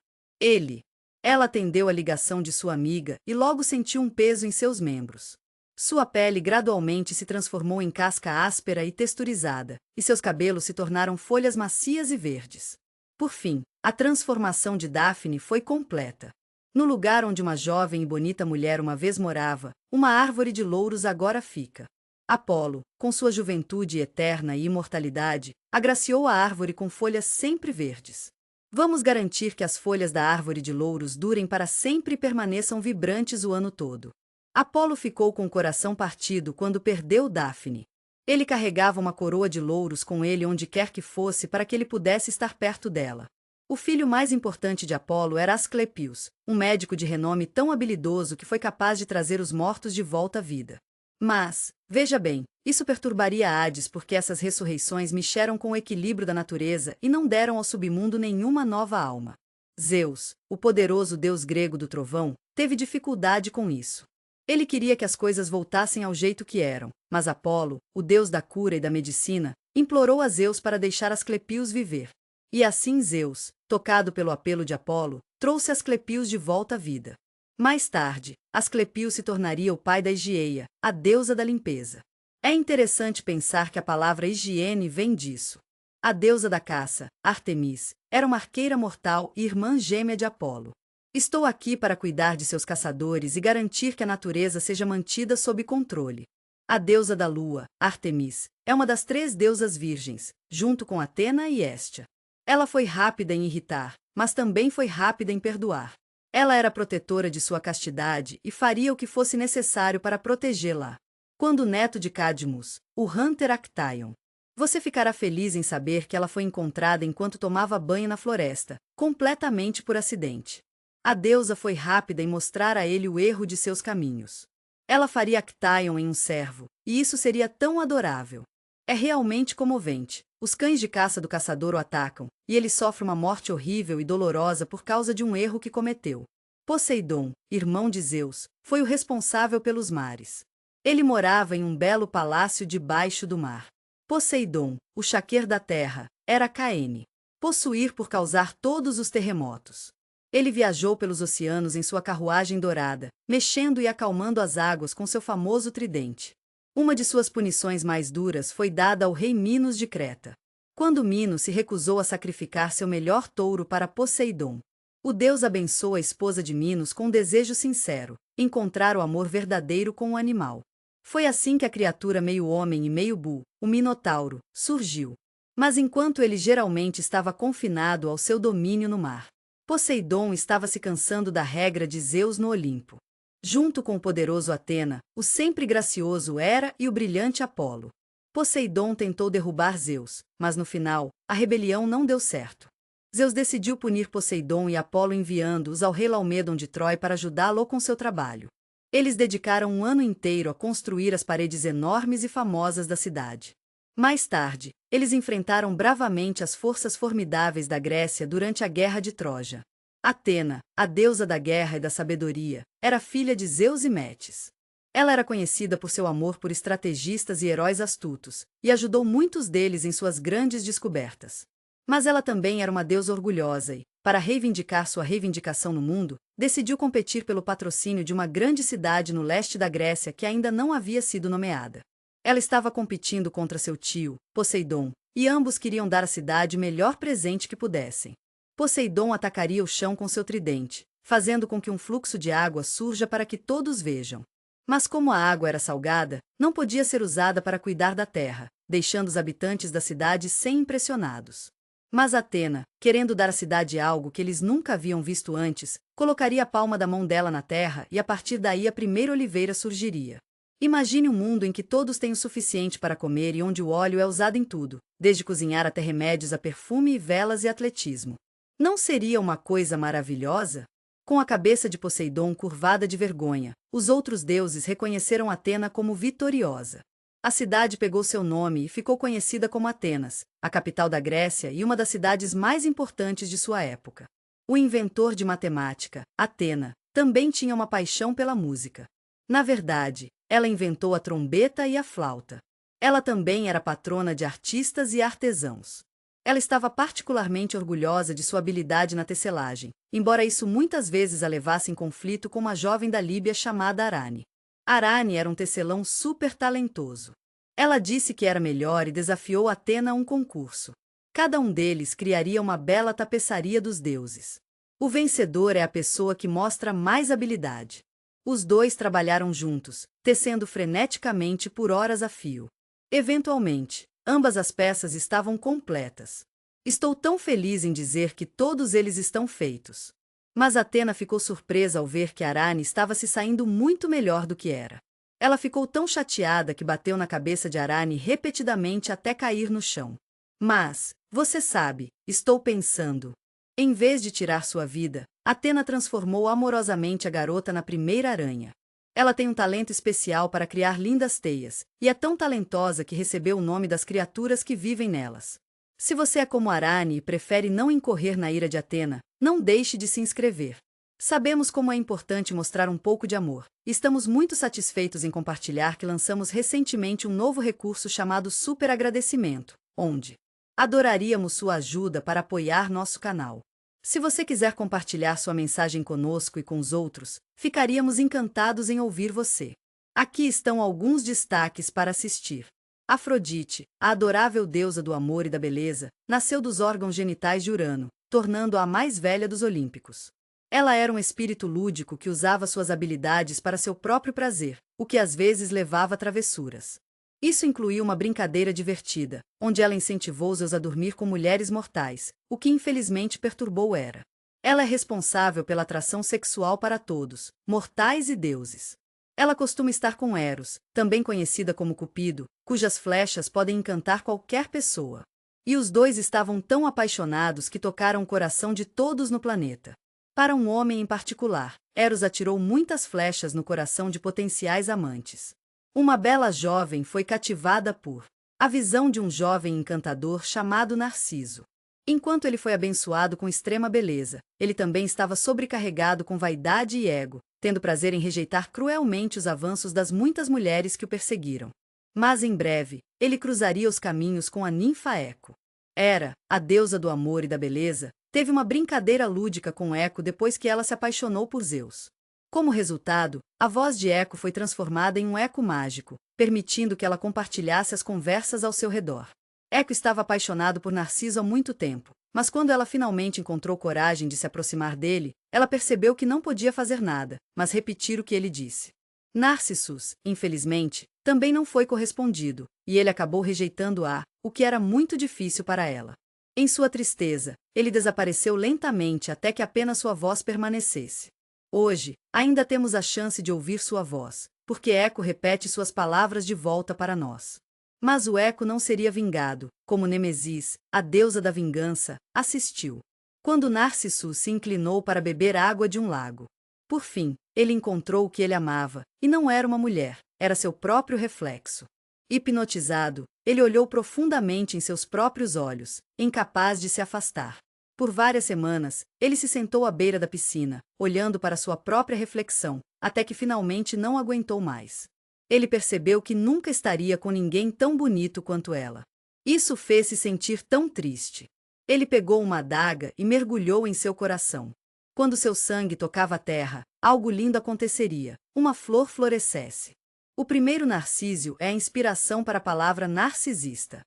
A: Ela atendeu a ligação de sua amiga e logo sentiu um peso em seus membros. Sua pele gradualmente se transformou em casca áspera e texturizada, e seus cabelos se tornaram folhas macias e verdes. Por fim, a transformação de Dáfne foi completa. No lugar onde uma jovem e bonita mulher uma vez morava, uma árvore de louros agora fica. Apolo, com sua juventude eterna e imortalidade, agraciou a árvore com folhas sempre verdes. Vamos garantir que as folhas da árvore de louros durem para sempre e permaneçam vibrantes o ano todo. Apolo ficou com o coração partido quando perdeu Dáfne. Ele carregava uma coroa de louros com ele onde quer que fosse para que ele pudesse estar perto dela. O filho mais importante de Apolo era Asclepios, um médico de renome tão habilidoso que foi capaz de trazer os mortos de volta à vida. Mas, veja bem, isso perturbaria Hades porque essas ressurreições mexeram com o equilíbrio da natureza e não deram ao submundo nenhuma nova alma. Zeus, o poderoso deus grego do trovão, teve dificuldade com isso. Ele queria que as coisas voltassem ao jeito que eram, mas Apolo, o deus da cura e da medicina, implorou a Zeus para deixar Asclepios viver. E assim Zeus, tocado pelo apelo de Apolo, trouxe Asclepios de volta à vida. Mais tarde, Asclepios se tornaria o pai da Higieia, a deusa da limpeza. É interessante pensar que a palavra higiene vem disso. A deusa da caça, Ártemis, era uma arqueira mortal e irmã gêmea de Apolo. Estou aqui para cuidar de seus caçadores e garantir que a natureza seja mantida sob controle. A deusa da lua, Ártemis, é uma das 3 deusas virgens, junto com Atena e Hestia. Ela foi rápida em irritar, mas também foi rápida em perdoar. Ela era protetora de sua castidade e faria o que fosse necessário para protegê-la. Quando o neto de Cadmus, o Hunter Actaeon. Você ficará feliz em saber que ela foi encontrada enquanto tomava banho na floresta, completamente por acidente. A deusa foi rápida em mostrar a ele o erro de seus caminhos. Ela faria Actaeon em um servo, e isso seria tão adorável. É realmente comovente. Os cães de caça do caçador o atacam, e ele sofre uma morte horrível e dolorosa por causa de um erro que cometeu. Poseidon, irmão de Zeus, foi o responsável pelos mares. Ele morava em um belo palácio debaixo do mar. Poseidon, o chaqueiro da terra, era Caene. Possuir por causar todos os terremotos. Ele viajou pelos oceanos em sua carruagem dourada, mexendo e acalmando as águas com seu famoso tridente. Uma de suas punições mais duras foi dada ao rei Minos de Creta. Quando Minos se recusou a sacrificar seu melhor touro para Poseidon, o deus abençoa a esposa de Minos com um desejo sincero, encontrar o amor verdadeiro com o animal. Foi assim que a criatura meio homem e meio bu, o Minotauro, surgiu. Mas enquanto ele geralmente estava confinado ao seu domínio no mar, Poseidon estava se cansando da regra de Zeus no Olimpo. Junto com o poderoso Atena, o sempre gracioso Hera e o brilhante Apolo. Poseidon tentou derrubar Zeus, mas no final, a rebelião não deu certo. Zeus decidiu punir Poseidon e Apolo enviando-os ao rei Laomedon de Troia para ajudá-lo com seu trabalho. Eles dedicaram um ano inteiro a construir as paredes enormes e famosas da cidade. Mais tarde, eles enfrentaram bravamente as forças formidáveis da Grécia durante a Guerra de Troja. Atena, a deusa da guerra e da sabedoria, era filha de Zeus e Metis. Ela era conhecida por seu amor por estrategistas e heróis astutos, e ajudou muitos deles em suas grandes descobertas. Mas ela também era uma deusa orgulhosa e, para reivindicar sua reivindicação no mundo, decidiu competir pelo patrocínio de uma grande cidade no leste da Grécia que ainda não havia sido nomeada. Ela estava competindo contra seu tio, Poseidon, e ambos queriam dar à cidade o melhor presente que pudessem. Poseidon atacaria o chão com seu tridente, fazendo com que um fluxo de água surja para que todos vejam. Mas como a água era salgada, não podia ser usada para cuidar da terra, deixando os habitantes da cidade sem impressionados. Mas Atena, querendo dar à cidade algo que eles nunca haviam visto antes, colocaria a palma da mão dela na terra e a partir daí a primeira oliveira surgiria. Imagine um mundo em que todos têm o suficiente para comer e onde o óleo é usado em tudo, desde cozinhar até remédios a perfume, velas e atletismo. Não seria uma coisa maravilhosa? Com a cabeça de Poseidon curvada de vergonha, os outros deuses reconheceram Atena como vitoriosa. A cidade pegou seu nome e ficou conhecida como Atenas, a capital da Grécia e uma das cidades mais importantes de sua época. O inventor de matemática, Atena, também tinha uma paixão pela música. Na verdade, ela inventou a trombeta e a flauta. Ela também era patrona de artistas e artesãos. Ela estava particularmente orgulhosa de sua habilidade na tecelagem, embora isso muitas vezes a levasse em conflito com uma jovem da Líbia chamada Arane. Arane era um tecelão super talentoso. Ela disse que era melhor e desafiou Atena a um concurso. Cada um deles criaria uma bela tapeçaria dos deuses. O vencedor é a pessoa que mostra mais habilidade. Os dois trabalharam juntos, tecendo freneticamente por horas a fio. Eventualmente, ambas as peças estavam completas. Estou tão feliz em dizer que todos eles estão feitos. Mas Atena ficou surpresa ao ver que Arane estava se saindo muito melhor do que era. Ela ficou tão chateada que bateu na cabeça de Arane repetidamente até cair no chão. Mas, você sabe, estou pensando. Em vez de tirar sua vida, Atena transformou amorosamente a garota na primeira aranha. Ela tem um talento especial para criar lindas teias, e é tão talentosa que recebeu o nome das criaturas que vivem nelas. Se você é como Arane e prefere não incorrer na ira de Atena, não deixe de se inscrever. Sabemos como é importante mostrar um pouco de amor. Estamos muito satisfeitos em compartilhar que lançamos recentemente um novo recurso chamado Super Agradecimento, onde adoraríamos sua ajuda para apoiar nosso canal. Se você quiser compartilhar sua mensagem conosco e com os outros, ficaríamos encantados em ouvir você. Aqui estão alguns destaques para assistir. Afrodite, a adorável deusa do amor e da beleza, nasceu dos órgãos genitais de Urano, tornando-a a mais velha dos Olímpicos. Ela era um espírito lúdico que usava suas habilidades para seu próprio prazer, o que às vezes levava a travessuras. Isso incluía uma brincadeira divertida, onde ela incentivou Zeus a dormir com mulheres mortais, o que infelizmente perturbou Hera. Ela é responsável pela atração sexual para todos, mortais e deuses. Ela costuma estar com Eros, também conhecida como Cupido, cujas flechas podem encantar qualquer pessoa. E os dois estavam tão apaixonados que tocaram o coração de todos no planeta. Para um homem em particular, Eros atirou muitas flechas no coração de potenciais amantes. Uma bela jovem foi cativada por a visão de um jovem encantador chamado Narciso. Enquanto ele foi abençoado com extrema beleza, ele também estava sobrecarregado com vaidade e ego, tendo prazer em rejeitar cruelmente os avanços das muitas mulheres que o perseguiram. Mas em breve, ele cruzaria os caminhos com a ninfa Eco. Hera, a deusa do amor e da beleza, teve uma brincadeira lúdica com Eco depois que ela se apaixonou por Zeus. Como resultado, a voz de Eco foi transformada em um eco mágico, permitindo que ela compartilhasse as conversas ao seu redor. Eco estava apaixonado por Narciso há muito tempo, mas quando ela finalmente encontrou coragem de se aproximar dele, ela percebeu que não podia fazer nada, mas repetir o que ele disse. Narcissus, infelizmente, também não foi correspondido, e ele acabou rejeitando-a, o que era muito difícil para ela. Em sua tristeza, ele desapareceu lentamente até que apenas sua voz permanecesse. Hoje, ainda temos a chance de ouvir sua voz, porque Eco repete suas palavras de volta para nós. Mas o Eco não seria vingado, como Nemesis, a deusa da vingança, assistiu. Quando Narciso se inclinou para beber água de um lago. Por fim, ele encontrou o que ele amava, e não era uma mulher, era seu próprio reflexo. Hipnotizado, ele olhou profundamente em seus próprios olhos, incapaz de se afastar. Por várias semanas, ele se sentou à beira da piscina, olhando para sua própria reflexão, até que finalmente não aguentou mais. Ele percebeu que nunca estaria com ninguém tão bonito quanto ela. Isso fez-se sentir tão triste. Ele pegou uma adaga e mergulhou em seu coração. Quando seu sangue tocava a terra, algo lindo aconteceria, uma flor florescesse. O primeiro Narcísio é a inspiração para a palavra narcisista.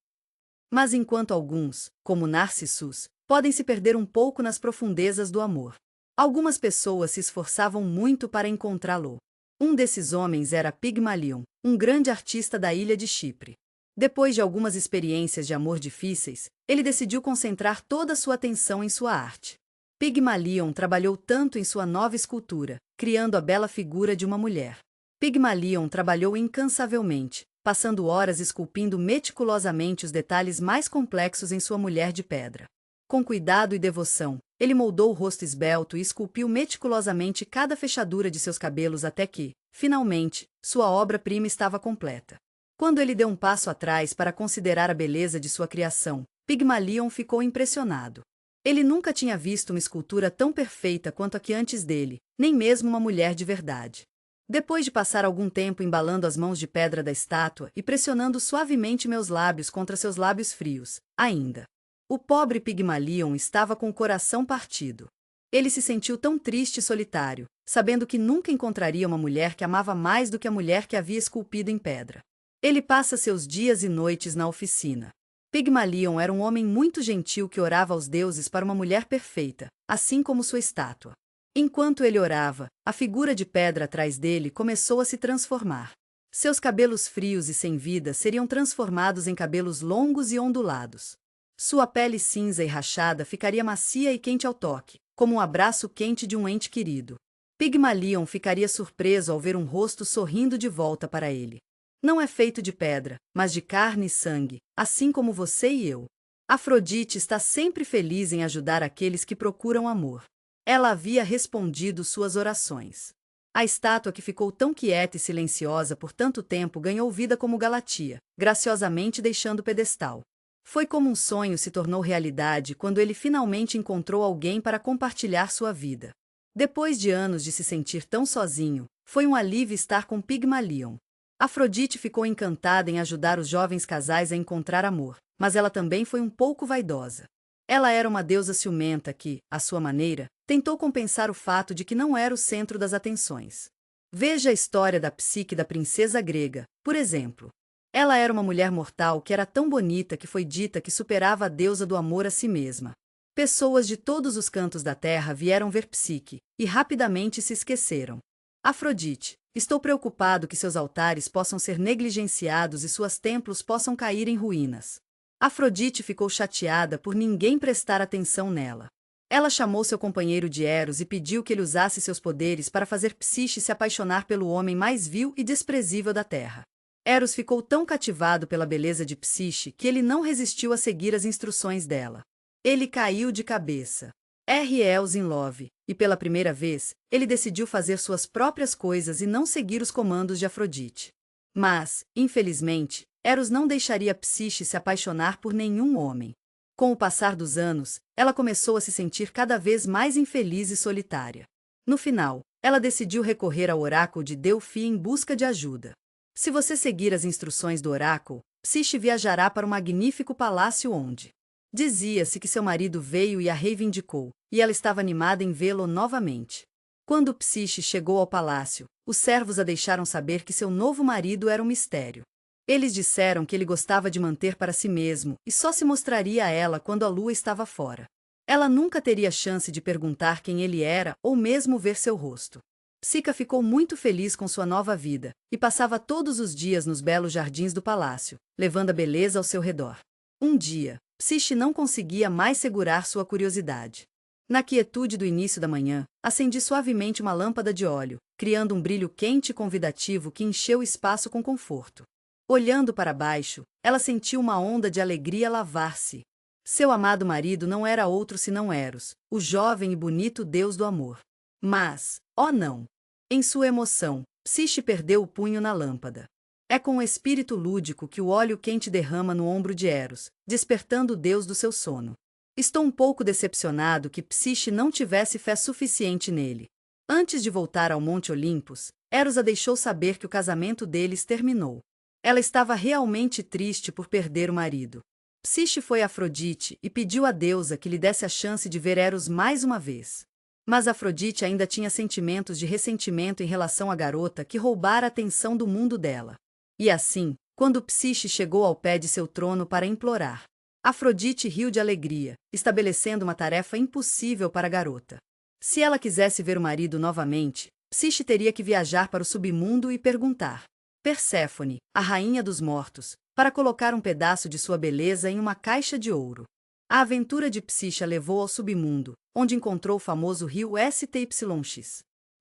A: Mas enquanto alguns, como Narcissus, podem se perder um pouco nas profundezas do amor, algumas pessoas se esforçavam muito para encontrá-lo. Um desses homens era Pigmalion, um grande artista da ilha de Chipre. Depois de algumas experiências de amor difíceis, ele decidiu concentrar toda sua atenção em sua arte. Pigmalion trabalhou tanto em sua nova escultura, criando a bela figura de uma mulher. Pigmalion trabalhou incansavelmente, passando horas esculpindo meticulosamente os detalhes mais complexos em sua mulher de pedra. Com cuidado e devoção, ele moldou o rosto esbelto e esculpiu meticulosamente cada fechadura de seus cabelos até que, finalmente, sua obra-prima estava completa. Quando ele deu um passo atrás para considerar a beleza de sua criação, Pigmalion ficou impressionado. Ele nunca tinha visto uma escultura tão perfeita quanto a que antes dele, nem mesmo uma mulher de verdade. Depois de passar algum tempo embalando as mãos de pedra da estátua e pressionando suavemente meus lábios contra seus lábios frios, o pobre Pigmalion estava com o coração partido. Ele se sentiu tão triste e solitário, sabendo que nunca encontraria uma mulher que amava mais do que a mulher que havia esculpido em pedra. Ele passa seus dias e noites na oficina. Pigmalion era um homem muito gentil que orava aos deuses para uma mulher perfeita, assim como sua estátua. Enquanto ele orava, a figura de pedra atrás dele começou a se transformar. Seus cabelos frios e sem vida seriam transformados em cabelos longos e ondulados. Sua pele cinza e rachada ficaria macia e quente ao toque, como um abraço quente de um ente querido. Pigmalion ficaria surpreso ao ver um rosto sorrindo de volta para ele. Não é feito de pedra, mas de carne e sangue, assim como você e eu. Afrodite está sempre feliz em ajudar aqueles que procuram amor. Ela havia respondido suas orações. A estátua que ficou tão quieta e silenciosa por tanto tempo ganhou vida como Galatia, graciosamente deixando o pedestal. Foi como um sonho se tornou realidade quando ele finalmente encontrou alguém para compartilhar sua vida. Depois de anos de se sentir tão sozinho, foi um alívio estar com Pigmalion. Afrodite ficou encantada em ajudar os jovens casais a encontrar amor, mas ela também foi um pouco vaidosa. Ela era uma deusa ciumenta que, à sua maneira, tentou compensar o fato de que não era o centro das atenções. Veja a história da psique da princesa grega, por exemplo. Ela era uma mulher mortal que era tão bonita que foi dita que superava a deusa do amor a si mesma. Pessoas de todos os cantos da terra vieram ver Psique, e rapidamente se esqueceram. Afrodite, estou preocupado que seus altares possam ser negligenciados e suas templos possam cair em ruínas. Afrodite ficou chateada por ninguém prestar atenção nela. Ela chamou seu companheiro de Eros e pediu que ele usasse seus poderes para fazer Psique se apaixonar pelo homem mais vil e desprezível da terra. Eros ficou tão cativado pela beleza de Psique que ele não resistiu a seguir as instruções dela. Ele caiu de cabeça. R.Eos in Love, e pela primeira vez, ele decidiu fazer suas próprias coisas e não seguir os comandos de Afrodite. Mas, infelizmente, Eros não deixaria Psique se apaixonar por nenhum homem. Com o passar dos anos, ela começou a se sentir cada vez mais infeliz e solitária. No final, ela decidiu recorrer ao oráculo de Delfim em busca de ajuda. Se você seguir as instruções do oráculo, Psique viajará para um magnífico palácio onde dizia-se que seu marido veio e a reivindicou, e ela estava animada em vê-lo novamente. Quando Psique chegou ao palácio, os servos a deixaram saber que seu novo marido era um mistério. Eles disseram que ele gostava de manter para si mesmo e só se mostraria a ela quando a lua estava fora. Ela nunca teria chance de perguntar quem ele era ou mesmo ver seu rosto. Psique ficou muito feliz com sua nova vida, e passava todos os dias nos belos jardins do palácio, levando a beleza ao seu redor. Um dia, Psique não conseguia mais segurar sua curiosidade. Na quietude do início da manhã, acendi suavemente uma lâmpada de óleo, criando um brilho quente e convidativo que encheu o espaço com conforto. Olhando para baixo, ela sentiu uma onda de alegria lavar-se. Seu amado marido não era outro senão Eros, o jovem e bonito deus do amor. Mas, oh não! Em sua emoção, Psique perdeu o punho na lâmpada. É com o espírito lúdico que o óleo quente derrama no ombro de Eros, despertando o deus do seu sono. Estou um pouco decepcionado que Psique não tivesse fé suficiente nele. Antes de voltar ao Monte Olimpos, Eros a deixou saber que o casamento deles terminou. Ela estava realmente triste por perder o marido. Psique foi a Afrodite e pediu à deusa que lhe desse a chance de ver Eros mais uma vez. Mas Afrodite ainda tinha sentimentos de ressentimento em relação à garota que roubara a atenção do mundo dela. E assim, quando Psique chegou ao pé de seu trono para implorar, Afrodite riu de alegria, estabelecendo uma tarefa impossível para a garota. Se ela quisesse ver o marido novamente, Psique teria que viajar para o submundo e perguntar Perséfone, a rainha dos mortos, para colocar um pedaço de sua beleza em uma caixa de ouro. A aventura de Psique a levou ao submundo, onde encontrou o famoso rio Styx.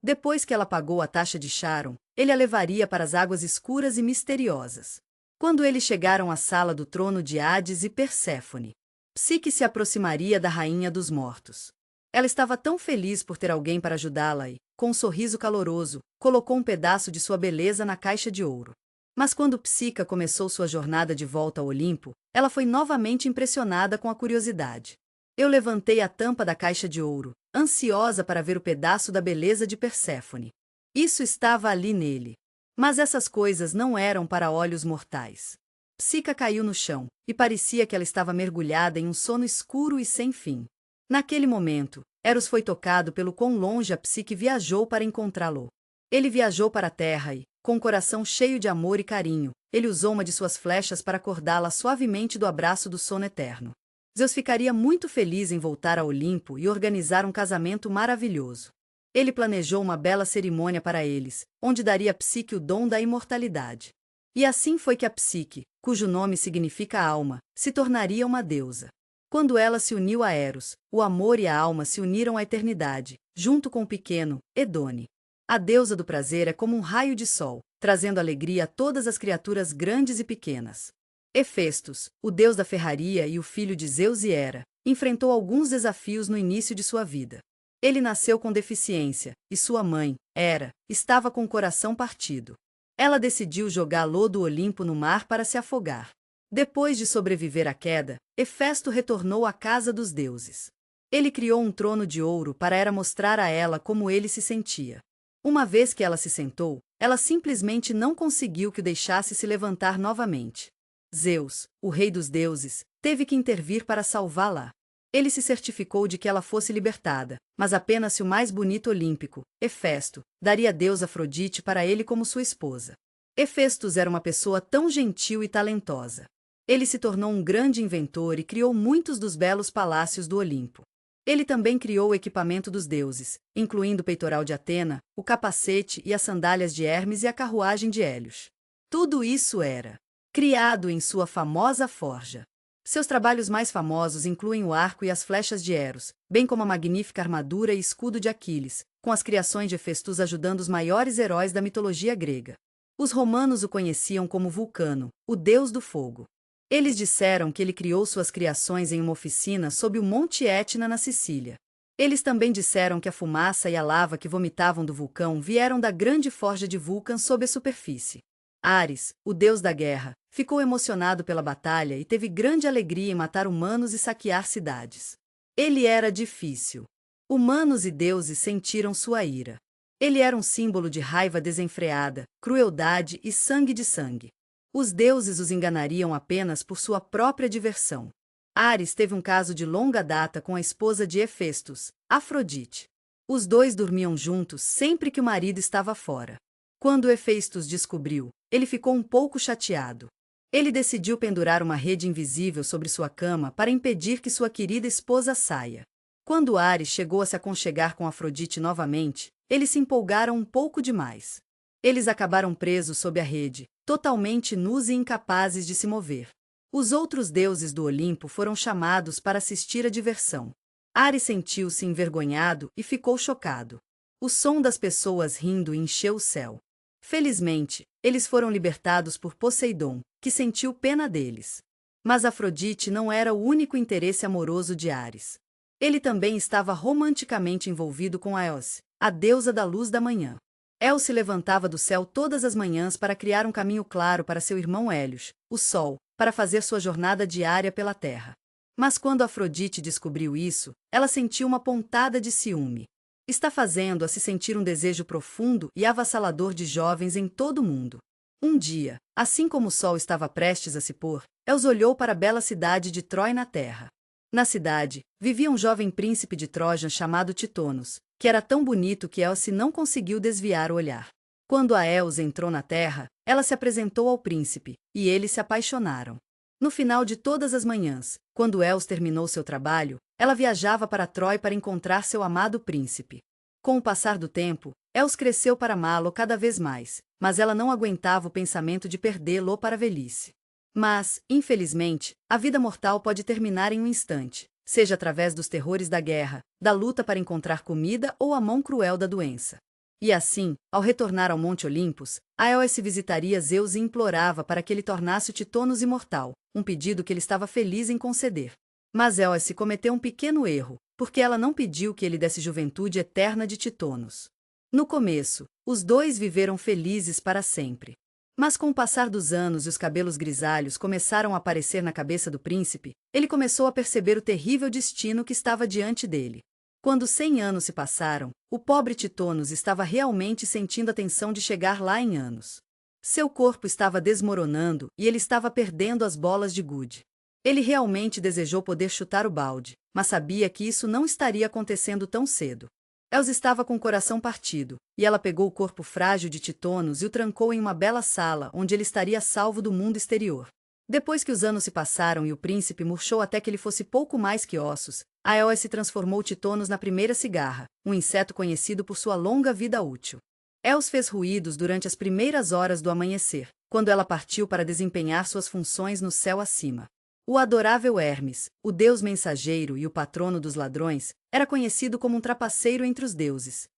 A: Depois que ela pagou a taxa de Charon, ele a levaria para as águas escuras e misteriosas. Quando eles chegaram à sala do trono de Hades e Perséfone, Psique se aproximaria da rainha dos mortos. Ela estava tão feliz por ter alguém para ajudá-la e, com um sorriso caloroso, colocou um pedaço de sua beleza na caixa de ouro. Mas quando Psique começou sua jornada de volta ao Olimpo, ela foi novamente impressionada com a curiosidade. Eu levantei a tampa da caixa de ouro, ansiosa para ver o pedaço da beleza de Perséfone. Isso estava ali nele. Mas essas coisas não eram para olhos mortais. Psique caiu no chão, e parecia que ela estava mergulhada em um sono escuro e sem fim. Naquele momento, Eros foi tocado pelo quão longe a Psique viajou para encontrá-lo. Ele viajou para a terra e, com o coração cheio de amor e carinho, ele usou uma de suas flechas para acordá-la suavemente do abraço do sono eterno. Zeus ficaria muito feliz em voltar ao Olimpo e organizar um casamento maravilhoso. Ele planejou uma bela cerimônia para eles, onde daria a Psique o dom da imortalidade. E assim foi que a Psique, cujo nome significa alma, se tornaria uma deusa. Quando ela se uniu a Eros, o amor e a alma se uniram à eternidade, junto com o pequeno Edone. A deusa do prazer é como um raio de sol, trazendo alegria a todas as criaturas grandes e pequenas. Hefestos, o deus da ferraria e o filho de Zeus e Hera, enfrentou alguns desafios no início de sua vida. Ele nasceu com deficiência, e sua mãe, Hera, estava com o coração partido. Ela decidiu jogá-lo do Olimpo no mar para se afogar. Depois de sobreviver à queda, Hefesto retornou à casa dos deuses. Ele criou um trono de ouro para Hera mostrar a ela como ele se sentia. Uma vez que ela se sentou, ela simplesmente não conseguiu que o deixasse se levantar novamente. Zeus, o rei dos deuses, teve que intervir para salvá-la. Ele se certificou de que ela fosse libertada, mas apenas se o mais bonito olímpico, Hefesto, daria a deusa Afrodite para ele como sua esposa. Hefestos era uma pessoa tão gentil e talentosa. Ele se tornou um grande inventor e criou muitos dos belos palácios do Olimpo. Ele também criou o equipamento dos deuses, incluindo o peitoral de Atena, o capacete e as sandálias de Hermes e a carruagem de Hélios. Tudo isso era criado em sua famosa forja. Seus trabalhos mais famosos incluem o arco e as flechas de Eros, bem como a magnífica armadura e escudo de Aquiles, com as criações de Hefestos ajudando os maiores heróis da mitologia grega. Os romanos o conheciam como Vulcano, o deus do fogo. Eles disseram que ele criou suas criações em uma oficina sob o Monte Etna na Sicília. Eles também disseram que a fumaça e a lava que vomitavam do vulcão vieram da grande forja de Vulcan sob a superfície. Ares, o deus da guerra, ficou emocionado pela batalha e teve grande alegria em matar humanos e saquear cidades. Ele era difícil. Humanos e deuses sentiram sua ira. Ele era um símbolo de raiva desenfreada, crueldade e sangue de sangue. Os deuses os enganariam apenas por sua própria diversão. Ares teve um caso de longa data com a esposa de Hefestos, Afrodite. Os dois dormiam juntos sempre que o marido estava fora. Quando Hefestos descobriu, ele ficou um pouco chateado. Ele decidiu pendurar uma rede invisível sobre sua cama para impedir que sua querida esposa saia. Quando Ares chegou a se aconchegar com Afrodite novamente, eles se empolgaram um pouco demais. Eles acabaram presos sob a rede, totalmente nus e incapazes de se mover. Os outros deuses do Olimpo foram chamados para assistir à diversão. Ares sentiu-se envergonhado e ficou chocado. O som das pessoas rindo encheu o céu. Felizmente, eles foram libertados por Poseidon, que sentiu pena deles. Mas Afrodite não era o único interesse amoroso de Ares. Ele também estava romanticamente envolvido com Eos, a deusa da luz da manhã. Eos se levantava do céu todas as manhãs para criar um caminho claro para seu irmão Hélios, o Sol, para fazer sua jornada diária pela Terra. Mas quando Afrodite descobriu isso, ela sentiu uma pontada de ciúme. Está fazendo-a se sentir um desejo profundo e avassalador de jovens em todo o mundo. Um dia, assim como o sol estava prestes a se pôr, Eos olhou para a bela cidade de Troia na terra. Na cidade, vivia um jovem príncipe de Troja chamado Titonos, que era tão bonito que Eos não conseguiu desviar o olhar. Quando a Eos entrou na terra, ela se apresentou ao príncipe, e eles se apaixonaram. No final de todas as manhãs, quando Eos terminou seu trabalho, ela viajava para Troia para encontrar seu amado príncipe. Com o passar do tempo, Els cresceu para amá-lo cada vez mais, mas ela não aguentava o pensamento de perdê-lo para a velhice. Mas, infelizmente, a vida mortal pode terminar em um instante, seja através dos terrores da guerra, da luta para encontrar comida ou a mão cruel da doença. E assim, ao retornar ao Monte Olympus, Aeolus visitaria Zeus e implorava para que ele tornasse o Titonos imortal, um pedido que ele estava feliz em conceder. Mas Aeolus cometeu um pequeno erro, porque ela não pediu que ele desse juventude eterna de Titonos. No começo, os dois viveram felizes para sempre. Mas com o passar dos anos e os cabelos grisalhos começaram a aparecer na cabeça do príncipe, ele começou a perceber o terrível destino que estava diante dele. Quando 100 anos se passaram, o pobre Titonos estava realmente sentindo a tensão de chegar lá em anos. Seu corpo estava desmoronando e ele estava perdendo as bolas de gude. Ele realmente desejou poder chutar o balde, mas sabia que isso não estaria acontecendo tão cedo. Els estava com o coração partido, e ela pegou o corpo frágil de Titonos e o trancou em uma bela sala onde ele estaria salvo do mundo exterior. Depois que os anos se passaram e o príncipe murchou até que ele fosse pouco mais que ossos, Aeolus se transformou Titonos na primeira cigarra, um inseto conhecido por sua longa vida útil. Els fez ruídos durante as primeiras horas do amanhecer, quando ela partiu para desempenhar suas funções no céu acima. O adorável Hermes, o deus mensageiro e o patrono dos ladrões, era conhecido como um trapaceiro entre os deuses,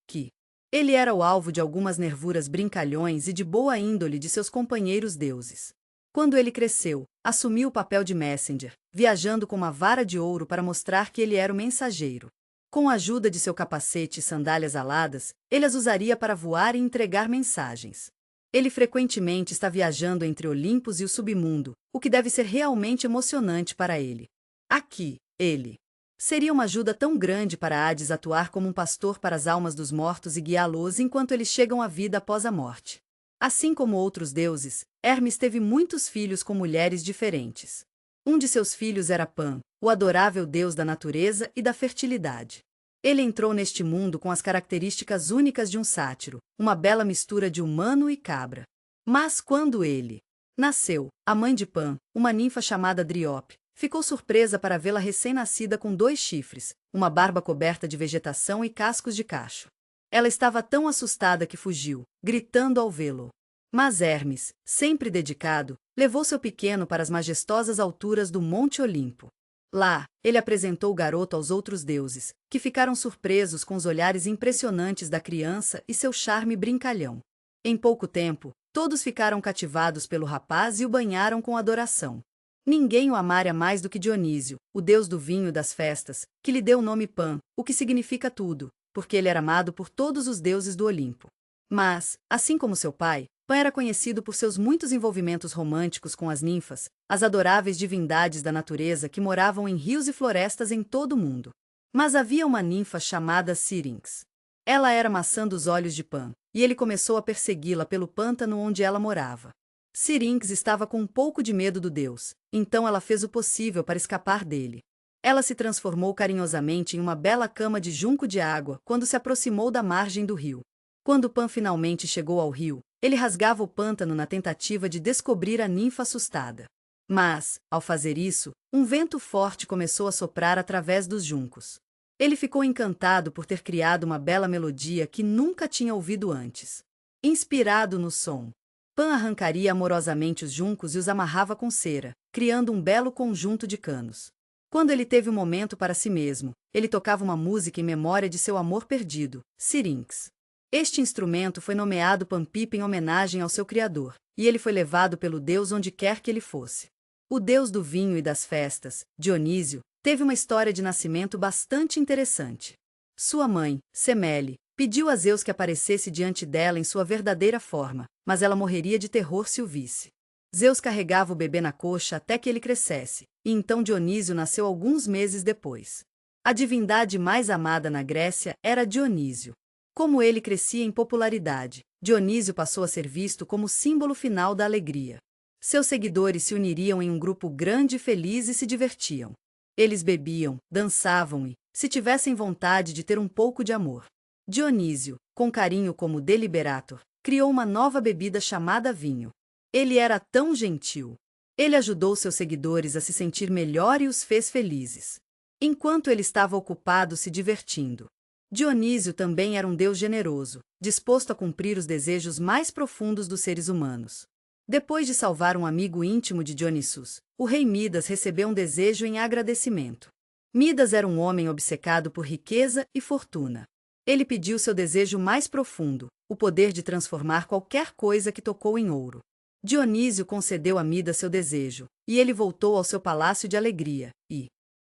A: ele era o alvo de algumas nervuras brincalhões e de boa índole de seus companheiros deuses. Quando ele cresceu, assumiu o papel de messenger, viajando com uma vara de ouro para mostrar que ele era o mensageiro. Com a ajuda de seu capacete e sandálias aladas, ele as usaria para voar e entregar mensagens. Ele frequentemente está viajando entre Olympus e o submundo, o que deve ser realmente emocionante para ele. Aqui, ele seria uma ajuda tão grande para Hades atuar como um pastor para as almas dos mortos e guiá-los enquanto eles chegam à vida após a morte. Assim como outros deuses, Hermes teve muitos filhos com mulheres diferentes. Um de seus filhos era Pan, o adorável deus da natureza e da fertilidade. Ele entrou neste mundo com as características únicas de um sátiro, uma bela mistura de humano e cabra. Mas quando ele nasceu, a mãe de Pan, uma ninfa chamada Driope, ficou surpresa para vê-la recém-nascida com 2 chifres, uma barba coberta de vegetação e cascos de cacho. Ela estava tão assustada que fugiu, gritando ao vê-lo. Mas Hermes, sempre dedicado, levou seu pequeno para as majestosas alturas do Monte Olimpo. Lá, ele apresentou o garoto aos outros deuses, que ficaram surpresos com os olhares impressionantes da criança e seu charme brincalhão. Em pouco tempo, todos ficaram cativados pelo rapaz e o banharam com adoração. Ninguém o amara mais do que Dionísio, o deus do vinho e das festas, que lhe deu o nome Pan, o que significa tudo, porque ele era amado por todos os deuses do Olimpo. Mas, assim como seu pai, Pan era conhecido por seus muitos envolvimentos românticos com as ninfas, as adoráveis divindades da natureza que moravam em rios e florestas em todo o mundo. Mas havia uma ninfa chamada Syrinx. Ela era maçã dos olhos de Pan, e ele começou a persegui-la pelo pântano onde ela morava. Syrinx estava com um pouco de medo do deus, então ela fez o possível para escapar dele. Ela se transformou carinhosamente em uma bela cama de junco de água quando se aproximou da margem do rio. Quando Pan finalmente chegou ao rio, ele rasgava o pântano na tentativa de descobrir a ninfa assustada. Mas, ao fazer isso, um vento forte começou a soprar através dos juncos. Ele ficou encantado por ter criado uma bela melodia que nunca tinha ouvido antes. Inspirado no som, Pan arrancaria amorosamente os juncos e os amarrava com cera, criando um belo conjunto de canos. Quando ele teve um momento para si mesmo, ele tocava uma música em memória de seu amor perdido, Syrinx. Este instrumento foi nomeado Panpipa em homenagem ao seu criador, e ele foi levado pelo deus onde quer que ele fosse. O deus do vinho e das festas, Dionísio, teve uma história de nascimento bastante interessante. Sua mãe, Semele, pediu a Zeus que aparecesse diante dela em sua verdadeira forma, mas ela morreria de terror se o visse. Zeus carregava o bebê na coxa até que ele crescesse, e então Dionísio nasceu alguns meses depois. A divindade mais amada na Grécia era Dionísio. Como ele crescia em popularidade, Dionísio passou a ser visto como símbolo final da alegria. Seus seguidores se uniriam em um grupo grande e feliz e se divertiam. Eles bebiam, dançavam e, se tivessem vontade de ter um pouco de amor. Dionísio, com carinho como Deliberator, criou uma nova bebida chamada vinho. Ele era tão gentil. Ele ajudou seus seguidores a se sentir melhor e os fez felizes. Enquanto ele estava ocupado se divertindo, Dionísio também era um deus generoso, disposto a cumprir os desejos mais profundos dos seres humanos. Depois de salvar um amigo íntimo de Dionisos, o rei Midas recebeu um desejo em agradecimento. Midas era um homem obcecado por riqueza e fortuna. Ele pediu seu desejo mais profundo, o poder de transformar qualquer coisa que tocou em ouro. Dionísio concedeu a Midas seu desejo, e ele voltou ao seu palácio de alegria,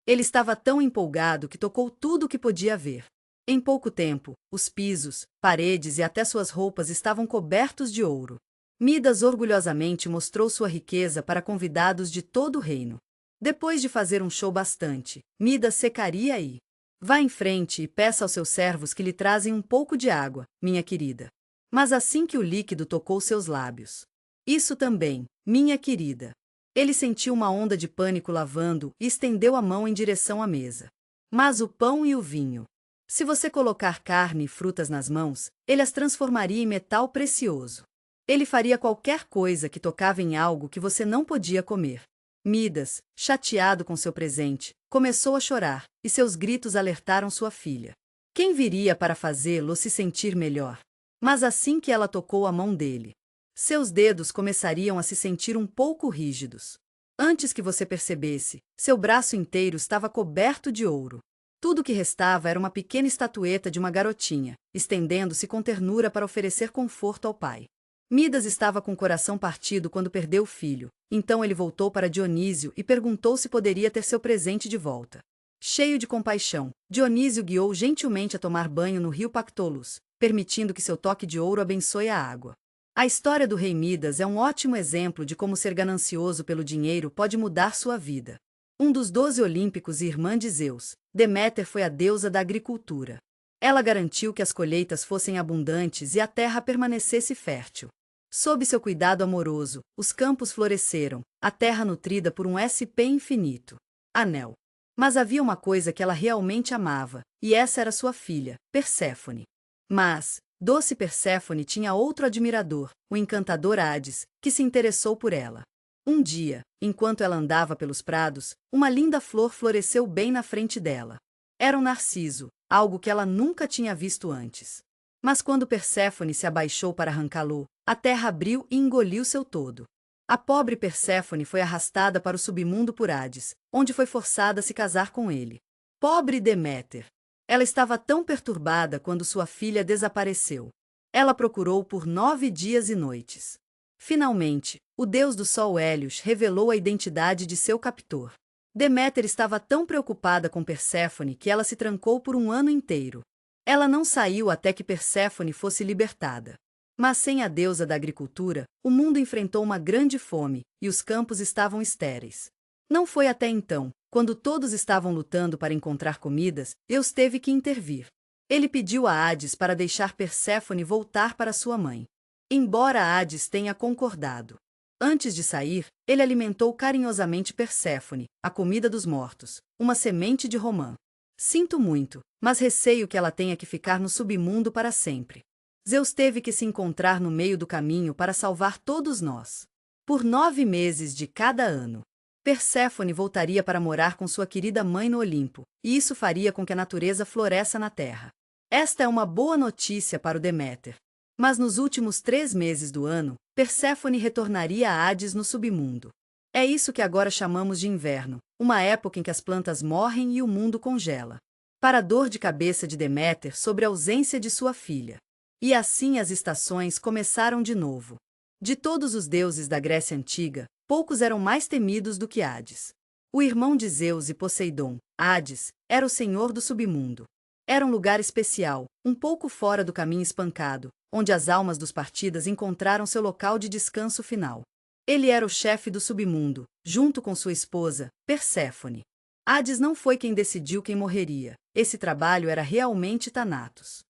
A: ele estava tão empolgado que tocou tudo o que podia ver. Em pouco tempo, os pisos, paredes e até suas roupas estavam cobertos de ouro. Midas orgulhosamente mostrou sua riqueza para convidados de todo o reino. Depois de fazer um show bastante, Midas secaria e... Vá em frente e peça aos seus servos que lhe trazem um pouco de água, minha querida. Mas assim que o líquido tocou seus lábios. Isso também, minha querida. Ele sentiu uma onda de pânico lavando e estendeu a mão em direção à mesa. Mas o pão e o vinho. Se você colocar carne e frutas nas mãos, ele as transformaria em metal precioso. Ele faria qualquer coisa que tocava em algo que você não podia comer. Midas, chateado com seu presente, começou a chorar, e seus gritos alertaram sua filha. Quem viria para fazê-lo se sentir melhor? Mas assim que ela tocou a mão dele, seus dedos começariam a se sentir um pouco rígidos. Antes que você percebesse, seu braço inteiro estava coberto de ouro. Tudo o que restava era uma pequena estatueta de uma garotinha, estendendo-se com ternura para oferecer conforto ao pai. Midas estava com o coração partido quando perdeu o filho, então ele voltou para Dionísio e perguntou se poderia ter seu presente de volta. Cheio de compaixão, Dionísio guiou gentilmente a tomar banho no rio Pactolus, permitindo que seu toque de ouro abençoe a água. A história do rei Midas é um ótimo exemplo de como ser ganancioso pelo dinheiro pode mudar sua vida. Um dos 12 olímpicos e irmã de Zeus, Deméter foi a deusa da agricultura. Ela garantiu que as colheitas fossem abundantes e a terra permanecesse fértil. Sob seu cuidado amoroso, os campos floresceram, a terra nutrida por um SP infinito. Anel. Mas havia uma coisa que ela realmente amava, e essa era sua filha, Perséfone. Mas, doce Perséfone tinha outro admirador, o encantador Hades, que se interessou por ela. Um dia, enquanto ela andava pelos prados, uma linda flor floresceu bem na frente dela. Era um narciso, algo que ela nunca tinha visto antes. Mas quando Perséfone se abaixou para arrancá-lo, a terra abriu e engoliu seu todo. A pobre Perséfone foi arrastada para o submundo por Hades, onde foi forçada a se casar com ele. Pobre Deméter! Ela estava tão perturbada quando sua filha desapareceu. Ela procurou por 9 dias e noites. Finalmente, o deus do sol Hélios revelou a identidade de seu captor. Deméter estava tão preocupada com Perséfone que ela se trancou por um ano inteiro. Ela não saiu até que Perséfone fosse libertada. Mas sem a deusa da agricultura, o mundo enfrentou uma grande fome, e os campos estavam estéreis. Não foi até então, quando todos estavam lutando para encontrar comidas, Deus teve que intervir. Ele pediu a Hades para deixar Perséfone voltar para sua mãe. Embora Hades tenha concordado. Antes de sair, ele alimentou carinhosamente Perséfone, a comida dos mortos, uma semente de romã. Sinto muito, mas receio que ela tenha que ficar no submundo para sempre. Zeus teve que se encontrar no meio do caminho para salvar todos nós. Por 9 meses de cada ano, Perséfone voltaria para morar com sua querida mãe no Olimpo, e isso faria com que a natureza floresça na terra. Esta é uma boa notícia para o Deméter. Mas nos últimos 3 meses do ano, Perséfone retornaria a Hades no submundo. É isso que agora chamamos de inverno, uma época em que as plantas morrem e o mundo congela. Para a dor de cabeça de Deméter sobre a ausência de sua filha. E assim as estações começaram de novo. De todos os deuses da Grécia Antiga, poucos eram mais temidos do que Hades. O irmão de Zeus e Poseidon, Hades, era o senhor do submundo. Era um lugar especial, um pouco fora do caminho espancado, onde as almas dos partidas encontraram seu local de descanso final. Ele era o chefe do submundo, junto com sua esposa, Perséfone. Hades não foi quem decidiu quem morreria, esse trabalho era realmente Thanatos.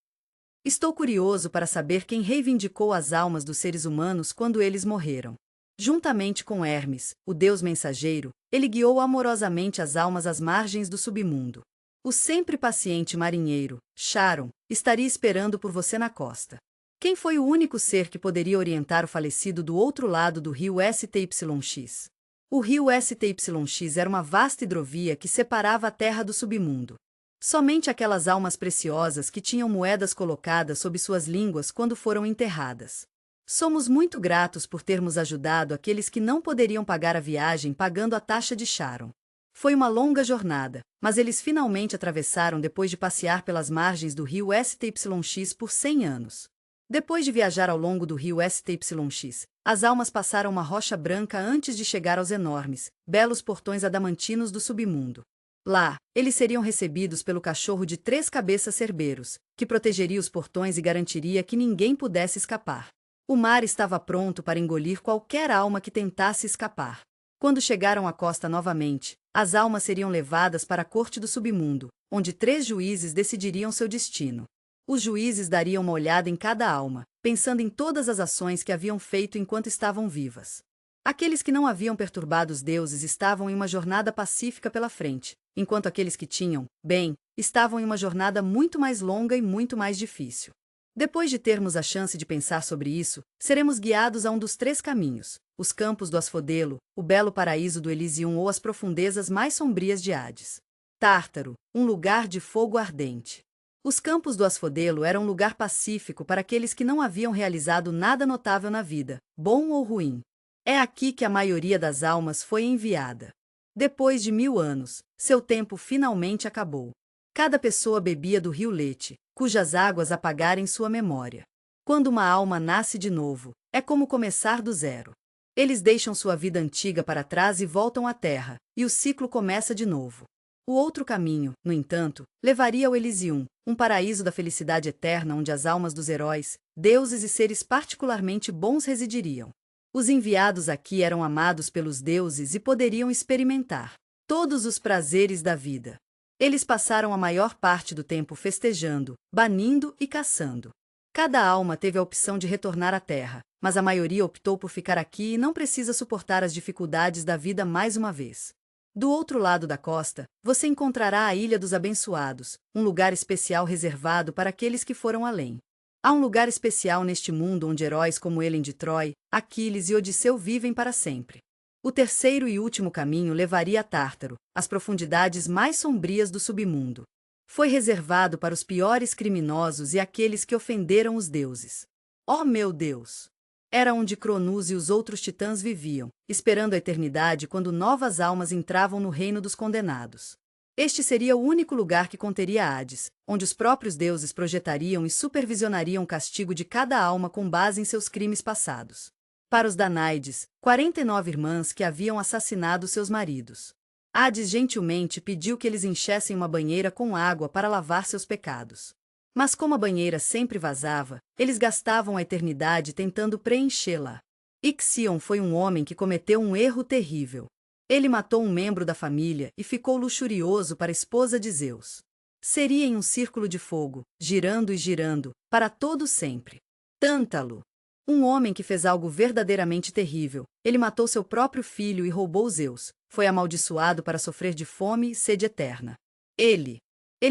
A: Estou curioso para saber quem reivindicou as almas dos seres humanos quando eles morreram. Juntamente com Hermes, o deus mensageiro, ele guiou amorosamente as almas às margens do submundo. O sempre paciente marinheiro, Charon, estaria esperando por você na costa. Quem foi o único ser que poderia orientar o falecido do outro lado do rio STYX? O rio STYX era uma vasta hidrovia que separava a terra do submundo. Somente aquelas almas preciosas que tinham moedas colocadas sob suas línguas quando foram enterradas. Somos muito gratos por termos ajudado aqueles que não poderiam pagar a viagem pagando a taxa de Sharon. Foi uma longa jornada, mas eles finalmente atravessaram depois de passear pelas margens do rio STYX por 100 anos. Depois de viajar ao longo do rio STYX, as almas passaram uma rocha branca antes de chegar aos enormes, belos portões adamantinos do submundo. Lá, eles seriam recebidos pelo cachorro de 3 cabeças Cerberus, que protegeria os portões e garantiria que ninguém pudesse escapar. O mar estava pronto para engolir qualquer alma que tentasse escapar. Quando chegaram à costa novamente, as almas seriam levadas para a corte do submundo, onde 3 juízes decidiriam seu destino. Os juízes dariam uma olhada em cada alma, pensando em todas as ações que haviam feito enquanto estavam vivas. Aqueles que não haviam perturbado os deuses estavam em uma jornada pacífica pela frente, enquanto aqueles que tinham, bem, estavam em uma jornada muito mais longa e muito mais difícil. Depois de termos a chance de pensar sobre isso, seremos guiados a um dos 3 caminhos: os campos do Asfodelo, o belo paraíso do Elysium ou as profundezas mais sombrias de Hades. Tártaro, um lugar de fogo ardente. Os campos do Asfodelo eram um lugar pacífico para aqueles que não haviam realizado nada notável na vida, bom ou ruim. É aqui que a maioria das almas foi enviada. Depois de 1000 anos, seu tempo finalmente acabou. Cada pessoa bebia do rio Lete, cujas águas apagarem sua memória. Quando uma alma nasce de novo, é como começar do zero. Eles deixam sua vida antiga para trás e voltam à Terra, e o ciclo começa de novo. O outro caminho, no entanto, levaria ao Elysium, um paraíso da felicidade eterna onde as almas dos heróis, deuses e seres particularmente bons residiriam. Os enviados aqui eram amados pelos deuses e poderiam experimentar todos os prazeres da vida. Eles passaram a maior parte do tempo festejando, banindo e caçando. Cada alma teve a opção de retornar à Terra, mas a maioria optou por ficar aqui e não precisa suportar as dificuldades da vida mais uma vez. Do outro lado da costa, você encontrará a Ilha dos Abençoados, um lugar especial reservado para aqueles que foram além. Há um lugar especial neste mundo onde heróis como Helen de Troy, Aquiles e Odisseu vivem para sempre. O terceiro e último caminho levaria a Tártaro, as profundidades mais sombrias do submundo. Foi reservado para os piores criminosos e aqueles que ofenderam os deuses. Oh meu Deus! Era onde Cronos e os outros titãs viviam, esperando a eternidade quando novas almas entravam no reino dos condenados. Este seria o único lugar que conteria Hades, onde os próprios deuses projetariam e supervisionariam o castigo de cada alma com base em seus crimes passados. Para os Danaides, 49 irmãs que haviam assassinado seus maridos. Hades gentilmente pediu que eles enchessem uma banheira com água para lavar seus pecados. Mas como a banheira sempre vazava, eles gastavam a eternidade tentando preenchê-la. Ixion foi um homem que cometeu um erro terrível. Ele matou um membro da família e ficou luxurioso para a esposa de Zeus. Seria em um círculo de fogo, girando e girando, para todo sempre. Tântalo. Um homem que fez algo verdadeiramente terrível. Ele matou seu próprio filho e roubou Zeus. Foi amaldiçoado para sofrer de fome e sede eterna. Ele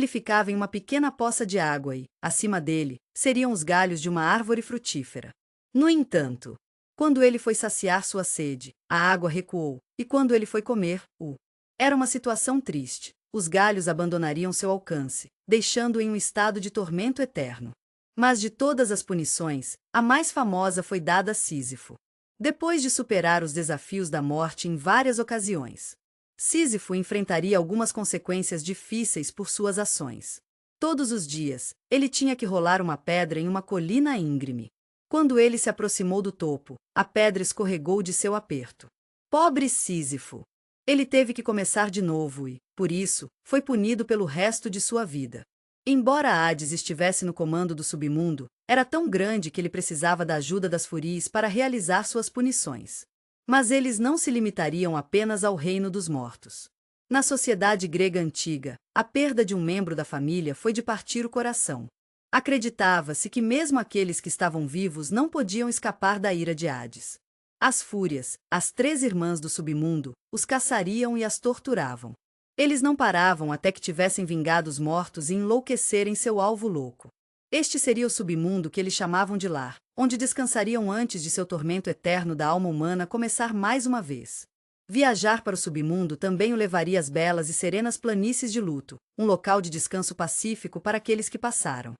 A: ficava em uma pequena poça de água e, acima dele, seriam os galhos de uma árvore frutífera. No entanto, quando ele foi saciar sua sede, a água recuou, e quando ele foi comer, era uma situação triste. Os galhos abandonariam seu alcance, deixando-o em um estado de tormento eterno. Mas de todas as punições, a mais famosa foi dada a Sísifo. Depois de superar os desafios da morte em várias ocasiões, Sísifo enfrentaria algumas consequências difíceis por suas ações. Todos os dias, ele tinha que rolar uma pedra em uma colina íngreme. Quando ele se aproximou do topo, a pedra escorregou de seu aperto. Pobre Sísifo! Ele teve que começar de novo e, por isso, foi punido pelo resto de sua vida. Embora Hades estivesse no comando do submundo, era tão grande que ele precisava da ajuda das Furies para realizar suas punições. Mas eles não se limitariam apenas ao reino dos mortos. Na sociedade grega antiga, a perda de um membro da família foi de partir o coração. Acreditava-se que mesmo aqueles que estavam vivos não podiam escapar da ira de Hades. As Fúrias, as 3 irmãs do submundo, os caçariam e as torturavam. Eles não paravam até que tivessem vingado os mortos e enlouquecerem seu alvo louco. Este seria o submundo que eles chamavam de lar, onde descansariam antes de seu tormento eterno da alma humana começar mais uma vez. Viajar para o submundo também o levaria às belas e serenas planícies de luto, um local de descanso pacífico para aqueles que passaram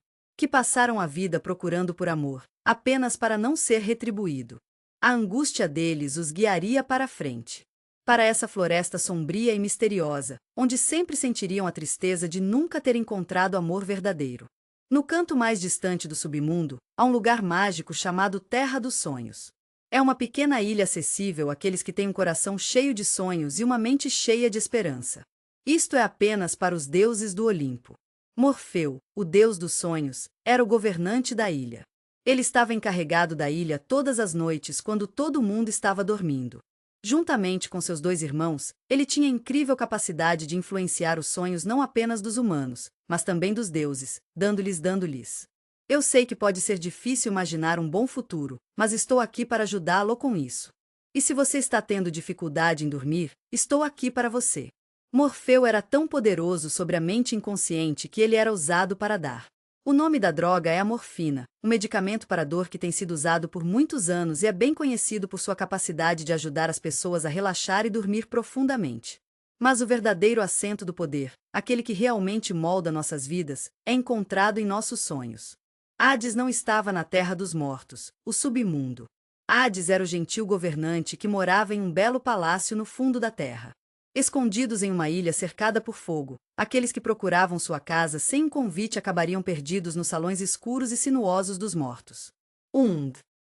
A: a vida procurando por amor, apenas para não ser retribuído. A angústia deles os guiaria para a frente. Para essa floresta sombria e misteriosa, onde sempre sentiriam a tristeza de nunca ter encontrado amor verdadeiro. No canto mais distante do submundo, há um lugar mágico chamado Terra dos Sonhos. É uma pequena ilha acessível àqueles que têm um coração cheio de sonhos e uma mente cheia de esperança. Isto é apenas para os deuses do Olimpo. Morfeu, o deus dos sonhos, era o governante da ilha. Ele estava encarregado da ilha todas as noites quando todo mundo estava dormindo. Juntamente com seus 2 irmãos, ele tinha incrível capacidade de influenciar os sonhos não apenas dos humanos, mas também dos deuses, dando-lhes. Eu sei que pode ser difícil imaginar um bom futuro, mas estou aqui para ajudá-lo com isso. E se você está tendo dificuldade em dormir, estou aqui para você. Morfeu era tão poderoso sobre a mente inconsciente que ele era usado para dar. O nome da droga é a morfina, um medicamento para dor que tem sido usado por muitos anos e é bem conhecido por sua capacidade de ajudar as pessoas a relaxar e dormir profundamente. Mas o verdadeiro assento do poder, aquele que realmente molda nossas vidas, é encontrado em nossos sonhos. Hades não estava na terra dos mortos, o submundo. Hades era o gentil governante que morava em um belo palácio no fundo da terra. Escondidos em uma ilha cercada por fogo, aqueles que procuravam sua casa sem um convite acabariam perdidos nos salões escuros e sinuosos dos mortos.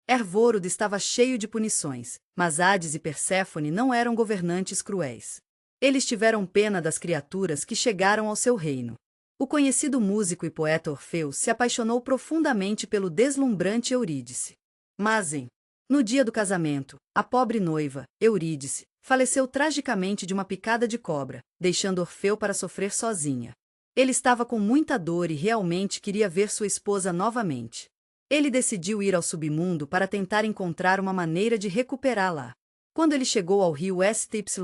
A: Ervorod estava cheio de punições, mas Hades e Perséfone não eram governantes cruéis. Eles tiveram pena das criaturas que chegaram ao seu reino. O conhecido músico e poeta Orfeu se apaixonou profundamente pelo deslumbrante Eurídice. Mas no dia do casamento, a pobre noiva, Eurídice, faleceu tragicamente de uma picada de cobra, deixando Orfeu para sofrer sozinha. Ele estava com muita dor e realmente queria ver sua esposa novamente. Ele decidiu ir ao submundo para tentar encontrar uma maneira de recuperá-la. Quando ele chegou ao rio Styx,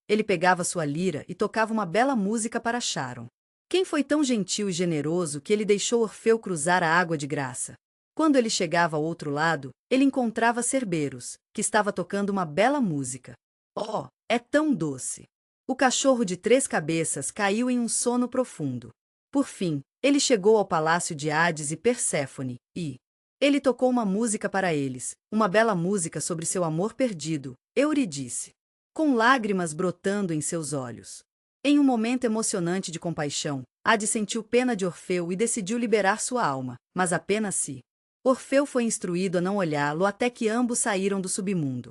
A: ele pegava sua lira e tocava uma bela música para Charon. Quem foi tão gentil e generoso que ele deixou Orfeu cruzar a água de graça? Quando ele chegava ao outro lado, ele encontrava Cerberus, que estava tocando uma bela música. Oh, é tão doce! O cachorro de 3 cabeças caiu em um sono profundo. Por fim, ele chegou ao palácio de Hades e Perséfone, e ele tocou uma música para eles, uma bela música sobre seu amor perdido, Eurídice, com lágrimas brotando em seus olhos. Em um momento emocionante de compaixão, Hades sentiu pena de Orfeu e decidiu liberar sua alma, mas apenas se. Orfeu foi instruído a não olhá-lo até que ambos saíram do submundo.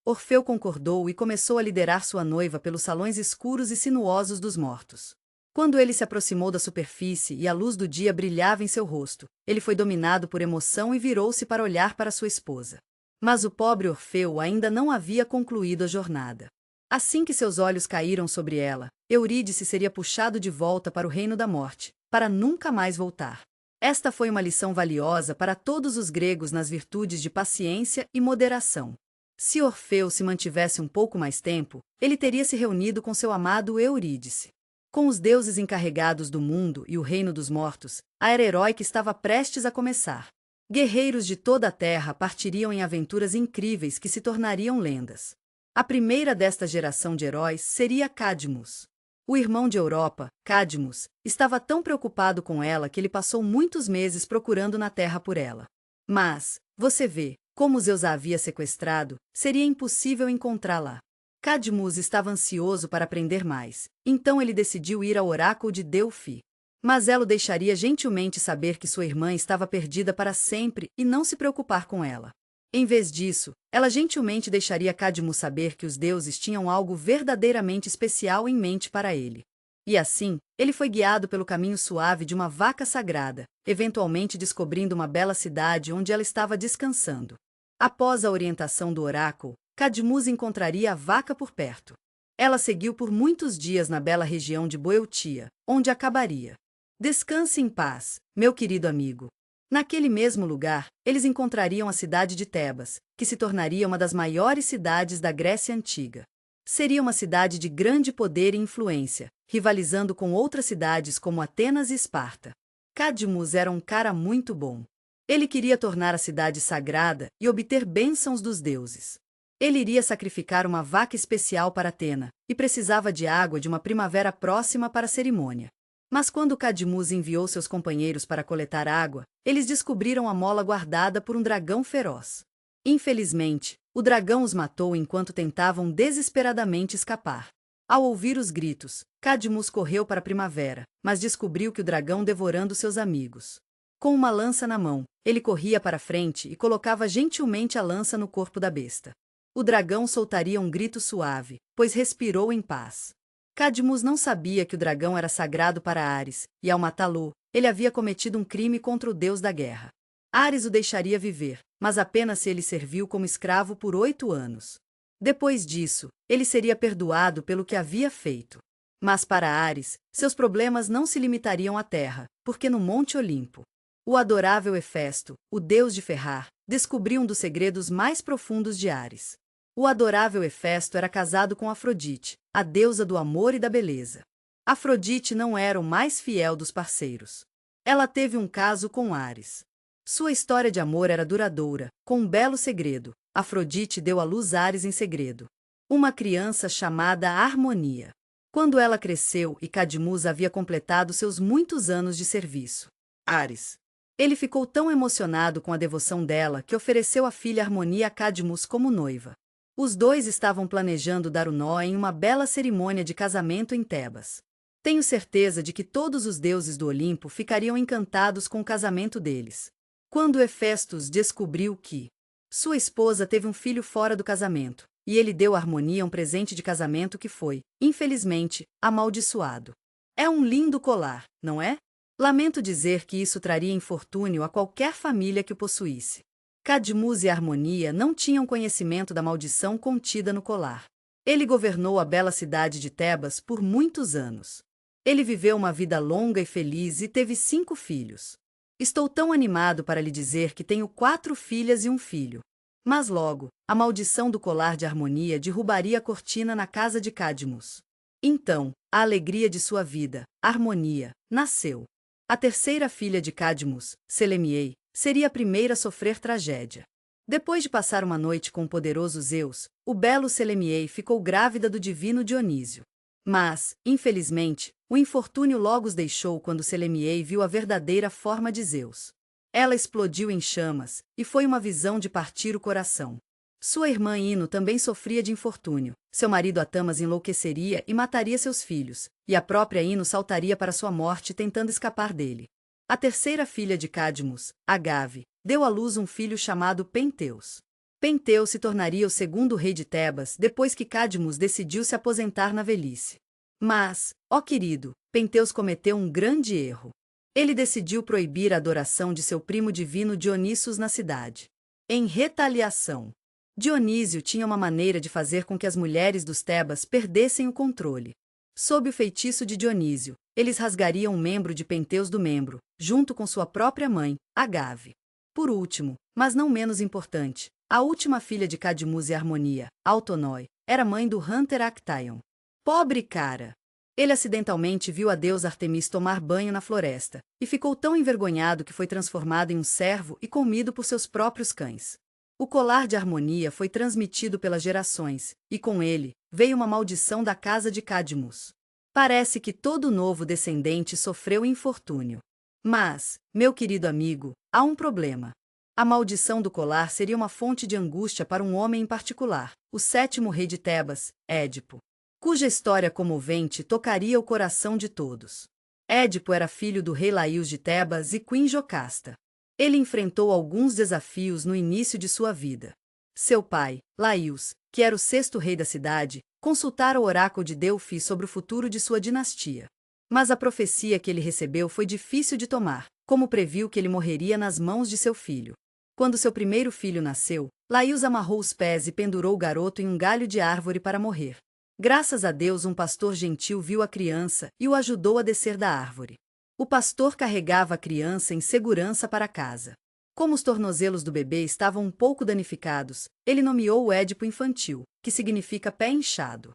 A: Orfeu concordou e começou a liderar sua noiva pelos salões escuros e sinuosos dos mortos. Quando ele se aproximou da superfície e a luz do dia brilhava em seu rosto, ele foi dominado por emoção e virou-se para olhar para sua esposa. Mas o pobre Orfeu ainda não havia concluído a jornada. Assim que seus olhos caíram sobre ela, Eurídice seria puxado de volta para o reino da morte, para nunca mais voltar. Esta foi uma lição valiosa para todos os gregos nas virtudes de paciência e moderação. Se Orfeu se mantivesse um pouco mais tempo, ele teria se reunido com seu amado Eurídice. Com os deuses encarregados do mundo e o reino dos mortos, a era heróica estava prestes a começar. Guerreiros de toda a terra partiriam em aventuras incríveis que se tornariam lendas. A primeira desta geração de heróis seria Cadmus. O irmão de Europa, Cadmus, estava tão preocupado com ela que ele passou muitos meses procurando na terra por ela. Mas, você vê, como Zeus a havia sequestrado, seria impossível encontrá-la. Cadmus estava ansioso para aprender mais, então ele decidiu ir ao oráculo de Delfi. Mas ela o deixaria gentilmente saber que sua irmã estava perdida para sempre e não se preocupar com ela. Em vez disso, ela gentilmente deixaria Cadmus saber que os deuses tinham algo verdadeiramente especial em mente para ele. E assim, ele foi guiado pelo caminho suave de uma vaca sagrada, eventualmente descobrindo uma bela cidade onde ela estava descansando. Após a orientação do oráculo, Cadmus encontraria a vaca por perto. Ela seguiu por muitos dias na bela região de Boeotia, onde acabaria. Descanse em paz, meu querido amigo. Naquele mesmo lugar, eles encontrariam a cidade de Tebas, que se tornaria uma das maiores cidades da Grécia Antiga. Seria uma cidade de grande poder e influência, rivalizando com outras cidades como Atenas e Esparta. Cadmus era um cara muito bom. Ele queria tornar a cidade sagrada e obter bênçãos dos deuses. Ele iria sacrificar uma vaca especial para Atena, e precisava de água de uma primavera próxima para a cerimônia. Mas quando Cadmus enviou seus companheiros para coletar água, eles descobriram a mola guardada por um dragão feroz. Infelizmente, o dragão os matou enquanto tentavam desesperadamente escapar. Ao ouvir os gritos, Cadmus correu para a primavera, mas descobriu que o dragão devorando seus amigos. Com uma lança na mão, ele corria para frente e colocava gentilmente a lança no corpo da besta. O dragão soltaria um grito suave, pois respirou em paz. Cadmus não sabia que o dragão era sagrado para Ares, e ao matá-lo, ele havia cometido um crime contra o deus da guerra. Ares o deixaria viver, mas apenas se ele serviu como escravo por 8 anos. Depois disso, ele seria perdoado pelo que havia feito. Mas para Ares, seus problemas não se limitariam à terra, porque no Monte Olimpo, o adorável Hefesto, o deus de Ferrar, descobriu um dos segredos mais profundos de Ares. O adorável Hefesto era casado com Afrodite, a deusa do amor e da beleza. Afrodite não era o mais fiel dos parceiros. Ela teve um caso com Ares. Sua história de amor era duradoura, com um belo segredo. Afrodite deu à luz Ares em segredo. Uma criança chamada Harmonia. Quando ela cresceu e Cadmus havia completado seus muitos anos de serviço, Ares. Ele ficou tão emocionado com a devoção dela que ofereceu a filha Harmonia a Cadmus como noiva. Os dois estavam planejando dar o nó em uma bela cerimônia de casamento em Tebas. Tenho certeza de que todos os deuses do Olimpo ficariam encantados com o casamento deles. Quando Hefestos descobriu que sua esposa teve um filho fora do casamento, e ele deu a Harmonia um presente de casamento que foi, infelizmente, amaldiçoado. É um lindo colar, não é? Lamento dizer que isso traria infortúnio a qualquer família que o possuísse. Cadmus e Harmonia não tinham conhecimento da maldição contida no colar. Ele governou a bela cidade de Tebas por muitos anos. Ele viveu uma vida longa e feliz e teve 5 filhos. Estou tão animado para lhe dizer que tenho 4 filhas e um filho. Mas logo, a maldição do colar de Harmonia derrubaria a cortina na casa de Cadmus. Então, a alegria de sua vida, Harmonia, nasceu. A terceira filha de Cadmus, Selemiei, seria a primeira a sofrer tragédia. Depois de passar uma noite com o poderoso Zeus, o belo Selemiei ficou grávida do divino Dionísio. Mas, infelizmente, o infortúnio logo os deixou quando Selemiei viu a verdadeira forma de Zeus. Ela explodiu em chamas, e foi uma visão de partir o coração. Sua irmã Ino também sofria de infortúnio. Seu marido Atamas enlouqueceria e mataria seus filhos, e a própria Ino saltaria para sua morte tentando escapar dele. A terceira filha de Cadmus, Agave, deu à luz um filho chamado Penteus. Penteus se tornaria o segundo rei de Tebas depois que Cadmus decidiu se aposentar na velhice. Mas, ó querido, Penteus cometeu um grande erro. Ele decidiu proibir a adoração de seu primo divino Dionisos na cidade. Em retaliação, Dionísio tinha uma maneira de fazer com que as mulheres dos Tebas perdessem o controle. Sob o feitiço de Dionísio, eles rasgariam um membro de Penteus do membro, junto com sua própria mãe, Agave. Por último, mas não menos importante, a última filha de Cadmus e Harmonia, Autonoi, era mãe do Hunter Actaeon. Pobre cara! Ele acidentalmente viu a deusa Artemis tomar banho na floresta, e ficou tão envergonhado que foi transformado em um servo e comido por seus próprios cães. O colar de Harmonia foi transmitido pelas gerações, e com ele, veio uma maldição da casa de Cadmus. Parece que todo novo descendente sofreu infortúnio. Mas, meu querido amigo, há um problema. A maldição do colar seria uma fonte de angústia para um homem em particular, o 7º rei de Tebas, Édipo, cuja história comovente tocaria o coração de todos. Édipo era filho do rei Laios de Tebas e Queen Jocasta. Ele enfrentou alguns desafios no início de sua vida. Seu pai, Laios, que era o 6º rei da cidade, consultara o oráculo de Delfi sobre o futuro de sua dinastia. Mas a profecia que ele recebeu foi difícil de tomar, como previu que ele morreria nas mãos de seu filho. Quando seu primeiro filho nasceu, Laios amarrou os pés e pendurou o garoto em um galho de árvore para morrer. Graças a Deus, um pastor gentil viu a criança e o ajudou a descer da árvore. O pastor carregava a criança em segurança para casa. Como os tornozelos do bebê estavam um pouco danificados, ele nomeou o Édipo infantil, que significa pé inchado.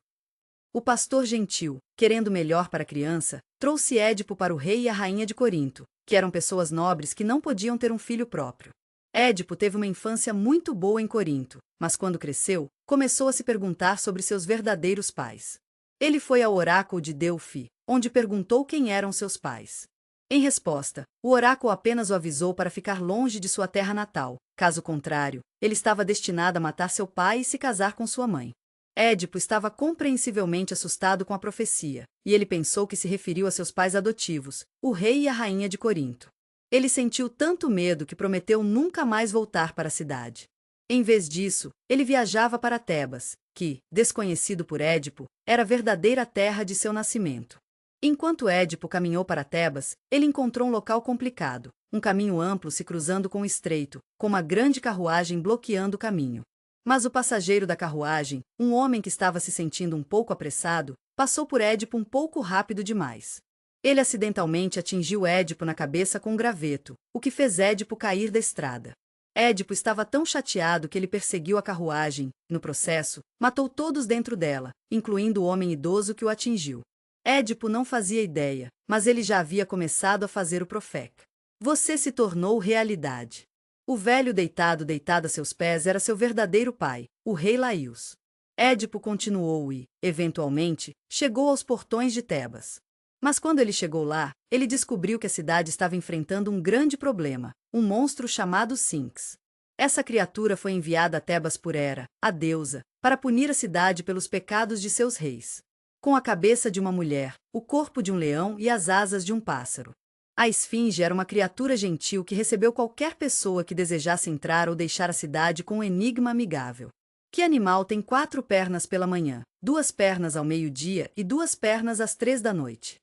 A: O pastor gentil, querendo melhor para a criança, trouxe Édipo para o rei e a rainha de Corinto, que eram pessoas nobres que não podiam ter um filho próprio. Édipo teve uma infância muito boa em Corinto, mas quando cresceu, começou a se perguntar sobre seus verdadeiros pais. Ele foi ao oráculo de Delfi, onde perguntou quem eram seus pais. Em resposta, o oráculo apenas o avisou para ficar longe de sua terra natal, caso contrário, ele estava destinado a matar seu pai e se casar com sua mãe. Édipo estava compreensivelmente assustado com a profecia, e ele pensou que se referiu a seus pais adotivos, o rei e a rainha de Corinto. Ele sentiu tanto medo que prometeu nunca mais voltar para a cidade. Em vez disso, ele viajava para Tebas, que, desconhecido por Édipo, era a verdadeira terra de seu nascimento. Enquanto Édipo caminhou para Tebas, ele encontrou um local complicado, um caminho amplo se cruzando com o estreito, com uma grande carruagem bloqueando o caminho. Mas o passageiro da carruagem, um homem que estava se sentindo um pouco apressado, passou por Édipo um pouco rápido demais. Ele acidentalmente atingiu Édipo na cabeça com um graveto, o que fez Édipo cair da estrada. Édipo estava tão chateado que ele perseguiu a carruagem, e, no processo, matou todos dentro dela, incluindo o homem idoso que o atingiu. Édipo não fazia ideia, mas ele já havia começado a fazer o profeta. Você se tornou realidade. O velho deitado a seus pés era seu verdadeiro pai, o rei Laios. Édipo continuou e, eventualmente, chegou aos portões de Tebas. Mas quando ele chegou lá, ele descobriu que a cidade estava enfrentando um grande problema, um monstro chamado Sinx. Essa criatura foi enviada a Tebas por Hera, a deusa, para punir a cidade pelos pecados de seus reis. Com a cabeça de uma mulher, o corpo de um leão e as asas de um pássaro. A esfinge era uma criatura gentil que recebeu qualquer pessoa que desejasse entrar ou deixar a cidade com um enigma amigável. Que animal tem 4 pernas pela manhã, 2 pernas ao meio-dia e 2 pernas às 3 da noite?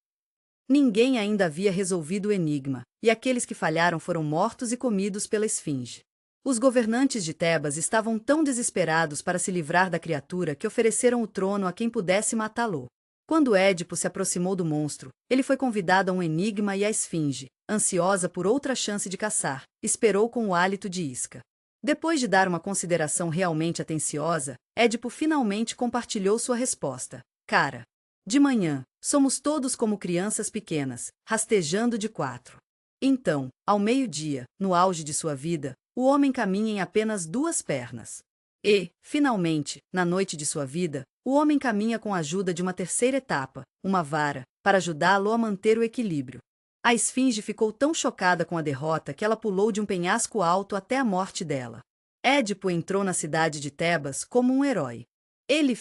A: Ninguém ainda havia resolvido o enigma, e aqueles que falharam foram mortos e comidos pela esfinge. Os governantes de Tebas estavam tão desesperados para se livrar da criatura que ofereceram o trono a quem pudesse matá-lo. Quando Édipo se aproximou do monstro, ele foi convidado a um enigma e a esfinge, ansiosa por outra chance de caçar, esperou com o hálito de isca. Depois de dar uma consideração realmente atenciosa, Édipo finalmente compartilhou sua resposta. Cara, de manhã, somos todos como crianças pequenas, rastejando de 4. Então, ao meio-dia, no auge de sua vida, o homem caminha em apenas 2 pernas. E, finalmente, na noite de sua vida, o homem caminha com a ajuda de uma terceira etapa, uma vara, para ajudá-lo a manter o equilíbrio. A esfinge ficou tão chocada com a derrota que ela pulou de um penhasco alto até a morte dela. Édipo entrou na cidade de Tebas como um herói. Ele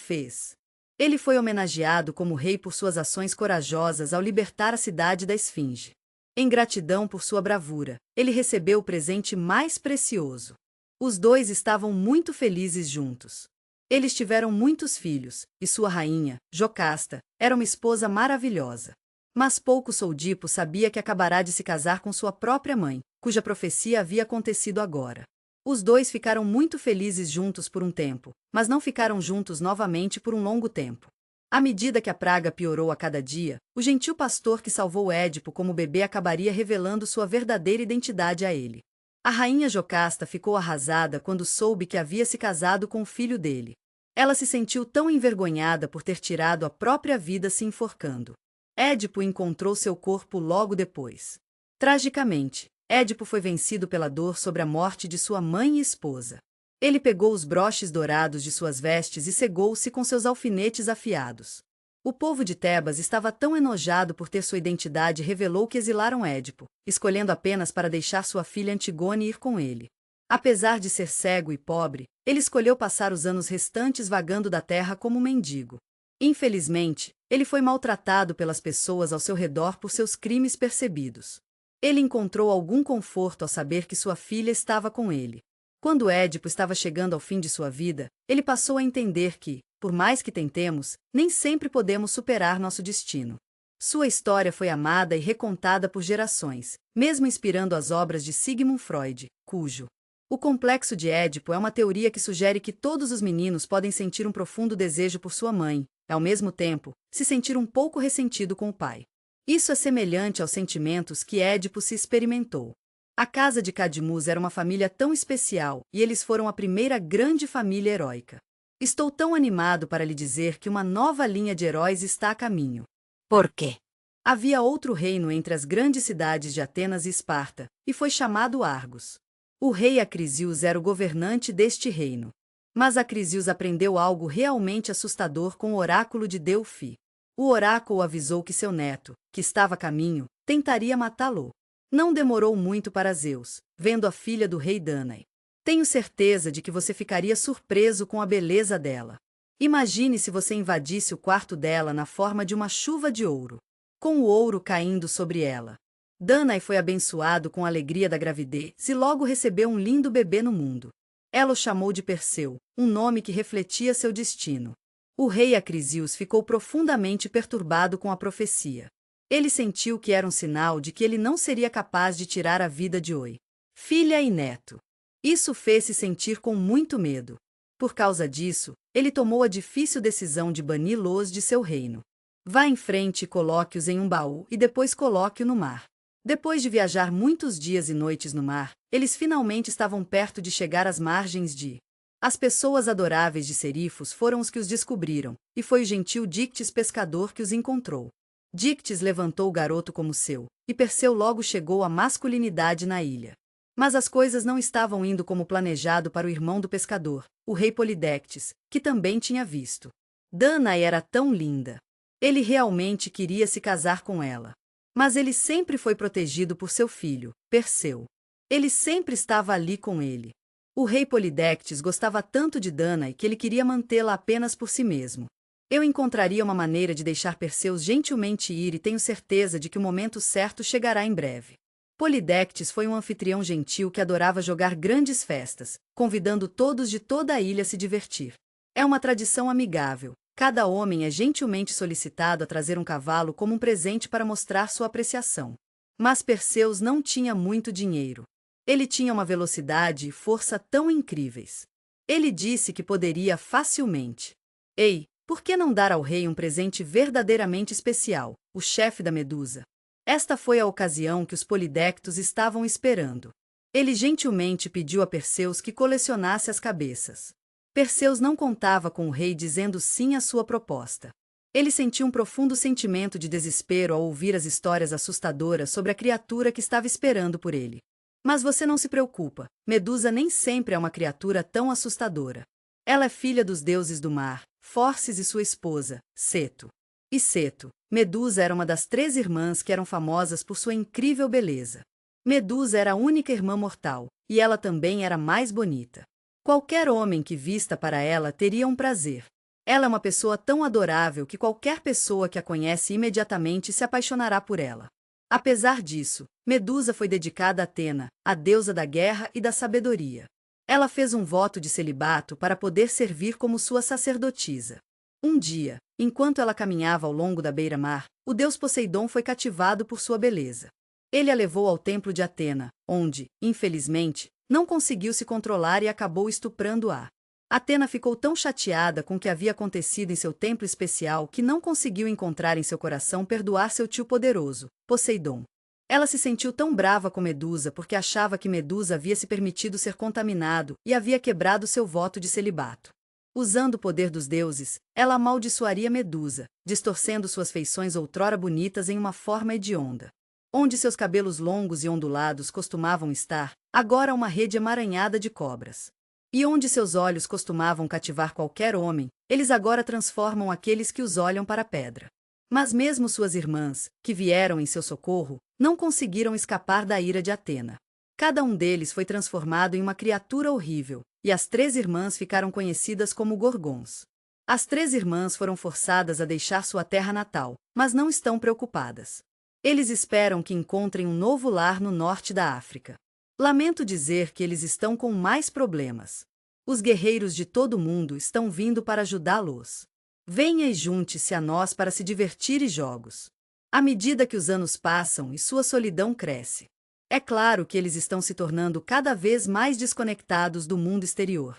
A: foi homenageado como rei por suas ações corajosas ao libertar a cidade da esfinge. Em gratidão por sua bravura, ele recebeu o presente mais precioso. Os dois estavam muito felizes juntos. Eles tiveram muitos filhos, e sua rainha, Jocasta, era uma esposa maravilhosa. Mas pouco Soudipo sabia que acabará de se casar com sua própria mãe, cuja profecia havia acontecido agora. Os dois ficaram muito felizes juntos por um tempo, mas não ficaram juntos novamente por um longo tempo. À medida que a praga piorou a cada dia, o gentil pastor que salvou Édipo como bebê acabaria revelando sua verdadeira identidade a ele. A rainha Jocasta ficou arrasada quando soube que havia se casado com o filho dele. Ela se sentiu tão envergonhada por ter tirado a própria vida se enforcando. Édipo encontrou seu corpo logo depois. Tragicamente, Édipo foi vencido pela dor sobre a morte de sua mãe e esposa. Ele pegou os broches dourados de suas vestes e cegou-se com seus alfinetes afiados. O povo de Tebas estava tão enojado por ter sua identidade revelou que exilaram Édipo, escolhendo apenas para deixar sua filha Antigone ir com ele. Apesar de ser cego e pobre, ele escolheu passar os anos restantes vagando da terra como um mendigo. Infelizmente, ele foi maltratado pelas pessoas ao seu redor por seus crimes percebidos. Ele encontrou algum conforto ao saber que sua filha estava com ele. Quando Édipo estava chegando ao fim de sua vida, ele passou a entender que, por mais que tentemos, nem sempre podemos superar nosso destino. Sua história foi amada e recontada por gerações, mesmo inspirando as obras de Sigmund Freud, cujo O complexo de Édipo é uma teoria que sugere que todos os meninos podem sentir um profundo desejo por sua mãe, e, ao mesmo tempo, se sentir um pouco ressentido com o pai. Isso é semelhante aos sentimentos que Édipo se experimentou. A casa de Cadmus era uma família tão especial, e eles foram a primeira grande família heróica. Estou tão animado para lhe dizer que uma nova linha de heróis está a caminho.
B: ¿Por qué?
A: Havia outro reino entre as grandes cidades de Atenas e Esparta, e foi chamado Argos. O rei Acrisius era o governante deste reino. Mas Acrisius aprendeu algo realmente assustador com o oráculo de Delfi. O oráculo avisou que seu neto, que estava a caminho, tentaria matá-lo. Não demorou muito para Zeus, vendo a filha do rei Danae. Tenho certeza de que você ficaria surpreso com a beleza dela. Imagine se você invadisse o quarto dela na forma de uma chuva de ouro, com o ouro caindo sobre ela. Danae foi abençoado com a alegria da gravidez e logo recebeu um lindo bebê no mundo. Ela o chamou de Perseu, um nome que refletia seu destino. O rei Acrisius ficou profundamente perturbado com a profecia. Ele sentiu que era um sinal de que ele não seria capaz de tirar a vida de Oi, filha e neto. Isso fez-se sentir com muito medo. Por causa disso, ele tomou a difícil decisão de bani-los de seu reino. Vá em frente e coloque-os em um baú e depois coloque-o no mar. Depois de viajar muitos dias e noites no mar, eles finalmente estavam perto de chegar às margens de... As pessoas adoráveis de Serifos foram os que os descobriram, e foi o gentil Dictys pescador que os encontrou. Dictys levantou o garoto como seu, e Perseu logo chegou à masculinidade na ilha. Mas as coisas não estavam indo como planejado para o irmão do pescador, o rei Polidectes, que também tinha visto. Danae era tão linda. Ele realmente queria se casar com ela. Mas ele sempre foi protegido por seu filho, Perseu. Ele sempre estava ali com ele. O rei Polidectes gostava tanto de Danae que ele queria mantê-la apenas por si mesmo. Eu encontraria uma maneira de deixar Perseu gentilmente ir e tenho certeza de que o momento certo chegará em breve. Polidectes foi um anfitrião gentil que adorava jogar grandes festas, convidando todos de toda a ilha a se divertir. É uma tradição amigável. Cada homem é gentilmente solicitado a trazer um cavalo como um presente para mostrar sua apreciação. Mas Perseus não tinha muito dinheiro. Ele tinha uma velocidade e força tão incríveis. Ele disse que poderia facilmente. Ei, por que não dar ao rei um presente verdadeiramente especial, o chefe da Medusa? Esta foi a ocasião que os Polidectos estavam esperando. Ele gentilmente pediu a Perseus que colecionasse as cabeças. Perseus não contava com o rei dizendo sim à sua proposta. Ele sentiu um profundo sentimento de desespero ao ouvir as histórias assustadoras sobre a criatura que estava esperando por ele. Mas você não se preocupa, Medusa nem sempre é uma criatura tão assustadora. Ela é filha dos deuses do mar, Forces e sua esposa, Ceto. E Ceto, Medusa era uma das 3 irmãs que eram famosas por sua incrível beleza. Medusa era a única irmã mortal, e ela também era mais bonita. Qualquer homem que vista para ela teria um prazer. Ela é uma pessoa tão adorável que qualquer pessoa que a conhece imediatamente se apaixonará por ela. Apesar disso, Medusa foi dedicada a Atena, a deusa da guerra e da sabedoria. Ela fez um voto de celibato para poder servir como sua sacerdotisa. Um dia, enquanto ela caminhava ao longo da beira-mar, o deus Poseidon foi cativado por sua beleza. Ele a levou ao templo de Atena, onde, infelizmente, não conseguiu se controlar e acabou estuprando-a. Atena ficou tão chateada com o que havia acontecido em seu templo especial que não conseguiu encontrar em seu coração perdoar seu tio poderoso, Poseidon. Ela se sentiu tão brava com Medusa porque achava que Medusa havia se permitido ser contaminado e havia quebrado seu voto de celibato. Usando o poder dos deuses, ela amaldiçoaria Medusa, distorcendo suas feições outrora bonitas em uma forma hedionda. Onde seus cabelos longos e ondulados costumavam estar, agora uma rede emaranhada de cobras. E onde seus olhos costumavam cativar qualquer homem, eles agora transformam aqueles que os olham para a pedra. Mas mesmo suas irmãs, que vieram em seu socorro, não conseguiram escapar da ira de Atena. Cada um deles foi transformado em uma criatura horrível, e as 3 irmãs ficaram conhecidas como Gorgons. As 3 irmãs foram forçadas a deixar sua terra natal, mas não estão preocupadas. Eles esperam que encontrem um novo lar no norte da África. Lamento dizer que eles estão com mais problemas. Os guerreiros de todo o mundo estão vindo para ajudá-los. Venha e junte-se a nós para se divertir e jogos. À medida que os anos passam e sua solidão cresce, é claro que eles estão se tornando cada vez mais desconectados do mundo exterior.